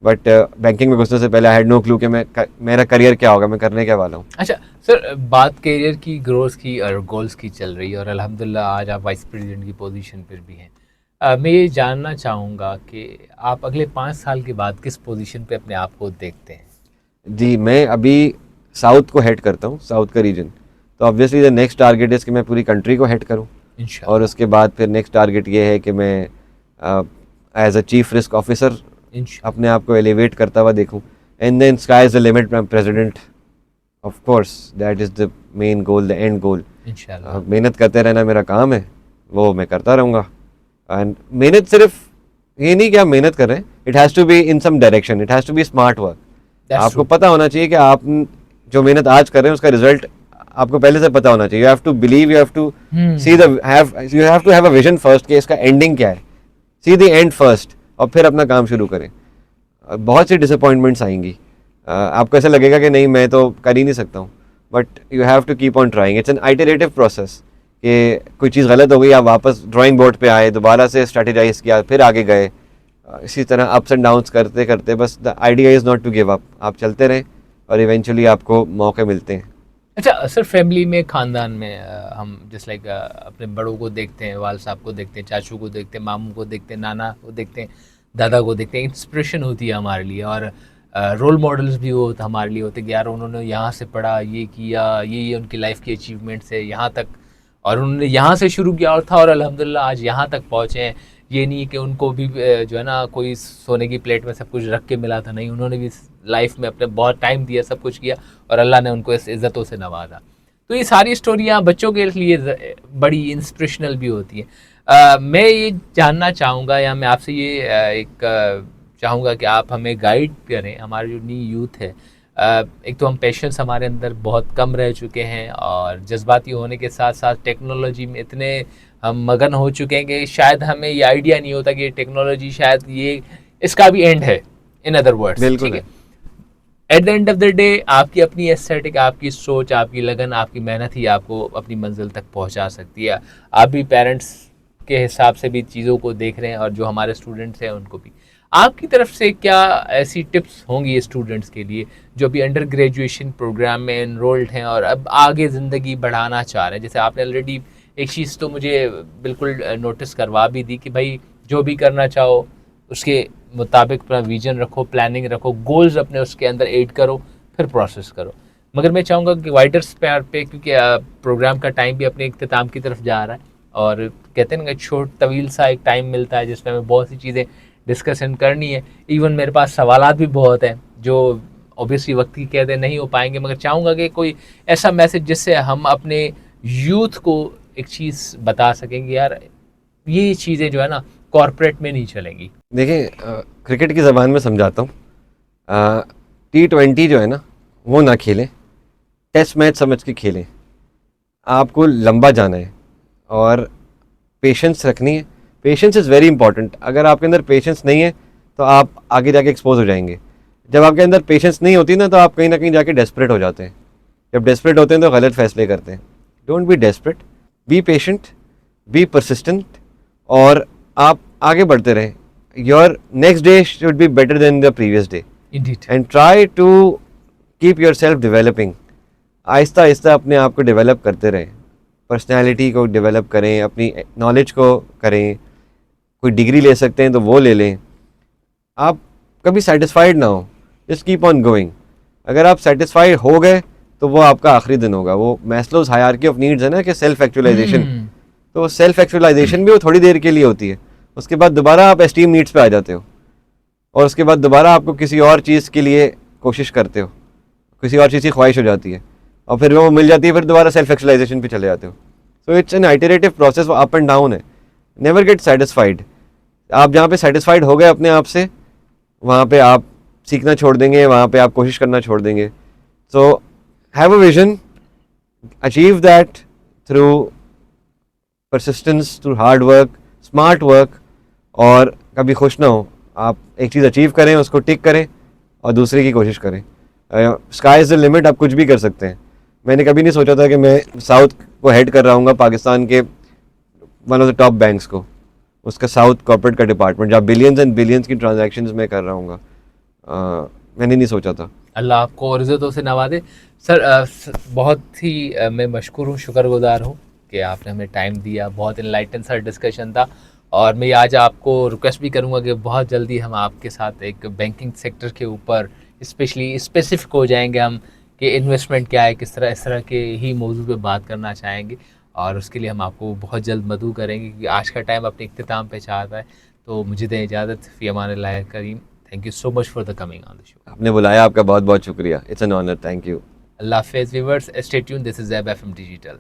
बट बैंकिंग में घुसने से पहले आई हैड नो क्लू कि मेरा करियर क्या होगा, मैं करने क्या वाला हूँ। अच्छा सर, बात करियर की, ग्रोथ की और गोल्स की चल रही है, और अल्हम्दुलिल्लाह आज आप वाइस प्रेसिडेंट की पोजीशन पर भी हैं। मैं ये जानना चाहूँगा कि आप अगले 5 साल के बाद किस पोजीशन पे अपने आप को देखते हैं? जी, मैं अभी साउथ को हेड करता हूँ, साउथ का रीजन। तो obviously the next target is कि मैं पूरी कंट्री को हेड करूँ, इंशाल्लाह। और उसके बाद फिर नेक्स्ट टारगेट ये है कि मैं as a chief risk officer इंशाल्लाह। अपने आप को एलिवेट करता हुआ देखूँ। And then sky is the limit, president of course, that is the main goal, the end goal. इंशाल्लाह। मेहनत करते रहना मेरा काम है, वो मैं करता रहूँगा। एंड मेहनत सिर्फ ये नहीं कि आप मेहनत कर रहे हैं, it has to be in some direction, it has to be smart work. That's आपको true. पता होना चाहिए कि आप जो मेहनत आज कर रहे हैं उसका रिजल्ट आपको पहले से पता होना चाहिए। You have to believe, you have to see the you have to have a vision first कि इसका एंडिंग क्या है, सी द एंड फर्स्ट, और फिर अपना काम शुरू करें। बहुत सी डिसअपॉइंटमेंट्स आएंगी, आपको ऐसा लगेगा कि नहीं मैं तो कर ही नहीं सकता हूँ, but you have to keep on trying. It's an iterative process कि कोई चीज़ गलत हो गई, आप वापस ड्राइंग बोर्ड पे आए, दोबारा से स्ट्रेटेजाइज किया, फिर आगे गए। इसी तरह अप्स एंड डाउन्स करते करते, बस the idea is not to give up, आप चलते रहें और इवेंचुअली आपको मौके मिलते हैं। अच्छा सर, फैमिली में, ख़ानदान में हम जस्ट लाइक अपने बड़ों को देखते हैं, वाल साहब को देखते हैं, चाचू को देखते हैं, मामू को देखते हैं, नाना को देखते हैं, दादा को देखते हैं, इंस्पिरेशन होती है हमारे लिए, और रोल मॉडल्स भी वो हमारे लिए होते हैं कि यार उन्होंने यहाँ से पढ़ा, ये किया, ये उनकी लाइफ की अचीवमेंट्स है यहाँ तक, और उन्होंने यहाँ से शुरू किया और था और अल्हम्दुलिल्लाह आज यहाँ तक पहुँचे हैं। ये नहीं कि उनको भी जो है ना कोई सोने की प्लेट में सब कुछ रख के मिला था, नहीं, उन्होंने भी लाइफ में अपने बहुत टाइम दिया, सब कुछ किया, और अल्लाह ने उनको इस इज़्ज़तों से नवाजा। तो ये सारी स्टोरियाँ बच्चों के लिए बड़ी इंस्पिरेशनल भी होती हैं। मैं ये जानना चाहूँगा, या मैं आपसे ये चाहूँगा कि आप हमें गाइड करें, हमारे जो न्यू यूथ है। एक तो हम पेशेंस हमारे अंदर बहुत कम रह चुके हैं, और जज्बाती होने के साथ साथ टेक्नोलॉजी में इतने हम मगन हो चुके हैं कि शायद हमें ये आइडिया नहीं होता कि टेक्नोलॉजी शायद ये इसका भी एंड है, इन अदर वर्ड्स, ठीक है। At the end of the day आपकी अपनी एस्थेटिक, आपकी सोच, आपकी लगन, आपकी मेहनत ही आपको अपनी मंजिल तक पहुंचा सकती है। आप भी पेरेंट्स के हिसाब से भी चीज़ों को देख रहे हैं, और जो हमारे स्टूडेंट्स हैं उनको भी आपकी तरफ से क्या ऐसी टिप्स होंगी स्टूडेंट्स के लिए जो अभी अंडर ग्रेजुएशन प्रोग्राम में एनरोल्ड हैं और अब आगे ज़िंदगी बढ़ाना चाह रहे हैं? जैसे आपने ऑलरेडी एक चीज़ तो मुझे बिल्कुल नोटिस करवा भी दी कि भाई जो भी करना चाहो उसके मुताबिक अपना विजन रखो, प्लानिंग रखो, गोल्स अपने उसके अंदर ऐड करो, फिर प्रोसेस करो। मगर मैं चाहूँगा कि वाइडर स्पेयर पे, क्योंकि प्रोग्राम का टाइम भी अपने इख्तिताम की तरफ जा रहा है, और कहते हैं ना कि छोट तवील सा एक टाइम मिलता है जिसमें हमें बहुत सी चीज़ें डिस्कशन करनी है। इवन मेरे पास सवालात भी बहुत हैं जो ऑब्वियसली वक्त की कहते नहीं हो पाएंगे, मगर चाहूँगा कि कोई ऐसा मैसेज जिससे हम अपने यूथ को एक चीज़ बता सकेंगे, यार ये चीज़ें जो है ना कॉर्पोरेट में नहीं चलेंगी। देखिए क्रिकेट की ज़बान में समझाता हूँ, T20 जो है ना वो ना खेलें, टेस्ट मैच समझ के खेलें। आपको लंबा जाना है और पेशेंस रखनी है। Patience is very important. अगर आपके अंदर पेशेंस नहीं है तो आप आगे जाके एक्सपोज हो जाएंगे। जब आपके अंदर पेशेंस नहीं होती ना तो आप कहीं ना कहीं जाके डेस्परेट हो जाते हैं। जब डेस्परेट होते हैं तो गलत फैसले करते हैं। Don't be desperate, be patient, be persistent और आप आगे बढ़ते रहें। Your next day should be better than the previous day indeed. And try to keep yourself developing. आहिस्ता आहिस्ता अपने आप को डेवलप करते रहें, पर्सनैलिटी को डेवलप करें, अपनी नॉलेज को करें। कोई डिग्री ले सकते हैं तो वो ले लें। आप कभी सेटिस्फाइड ना हो, जस्ट कीप ऑन गोइंग। अगर आप सेटिस्फाइड हो गए तो वो आपका आखिरी दिन होगा। वो मैस्लोज हायरार्की ऑफ नीड्स है ना कि सेल्फ एक्चुअलाइजेशन, तो सेल्फ एक्चुअलाइजेशन भी वो थोड़ी देर के लिए होती है। उसके बाद दोबारा आप एस्टीम नीड्स पे आ जाते हो और उसके बाद दोबारा आपको किसी और चीज़ के लिए कोशिश करते हो, किसी और चीज़ की ख्वाहिश हो जाती है और फिर वो मिल जाती है, फिर दोबारा सेल्फ एक्चुअलाइजेशन पे चले जाते हो। So it's an iterative process, वो अप एंड डाउन है। Never get satisfied. आप जहाँ पे सेटिस्फाइड हो गए अपने आप से, वहाँ पे आप सीखना छोड़ देंगे, वहाँ पे आप कोशिश करना छोड़ देंगे। So have a vision, achieve that through persistence, through hard work, smart work, और कभी खुश ना हो। आप एक चीज़ अचीव करें, उसको टिक करें और दूसरे की कोशिश करें। स्काई इज़ द लिमिट, आप कुछ भी कर सकते हैं। मैंने कभी नहीं सोचा था कि मैं साउथ को हेड कर रहा हूँ, पाकिस्तान के one of the top banks को, उसका साउथ कॉर्पोरेट का डिपार्टमेंट, जहाँ बिलियंस एंड बिलियंस की ट्रांजैक्शंस मैं कर रहा हूँ। मैंने नहीं सोचा था। अल्लाह आपको और इज़्ज़तों से नवाजे। सर बहुत ही मैं मशकूर हूँ, शुक्रगुजार हूँ कि आपने हमें टाइम दिया। बहुत इनलाइटन सा डिस्कशन था और मैं आज आपको रिक्वेस्ट भी करूँगा कि बहुत जल्दी हम आपके साथ एक बैंकिंग सेक्टर के ऊपर स्पेशली स्पेसिफिक हो जाएंगे हम कि इन्वेस्टमेंट क्या है, किस तरह इस तरह के ही मौजू पे बात करना चाहेंगे और उसके लिए हम आपको बहुत जल्द मदऊ करेंगे क्योंकि आज का टाइम अपने इख्तिताम पे चाहता है। तो मुझे दें इजाज़त। फ़ी अमानिल्लाह करीम। Thank you so much for the coming on the show. आपने बुलाया, आपका बहुत बहुत शुक्रिया। It's an honour. Thank you. अल्लाह हाफ़िज़ viewers, stay tuned. This is Zaib FM digital.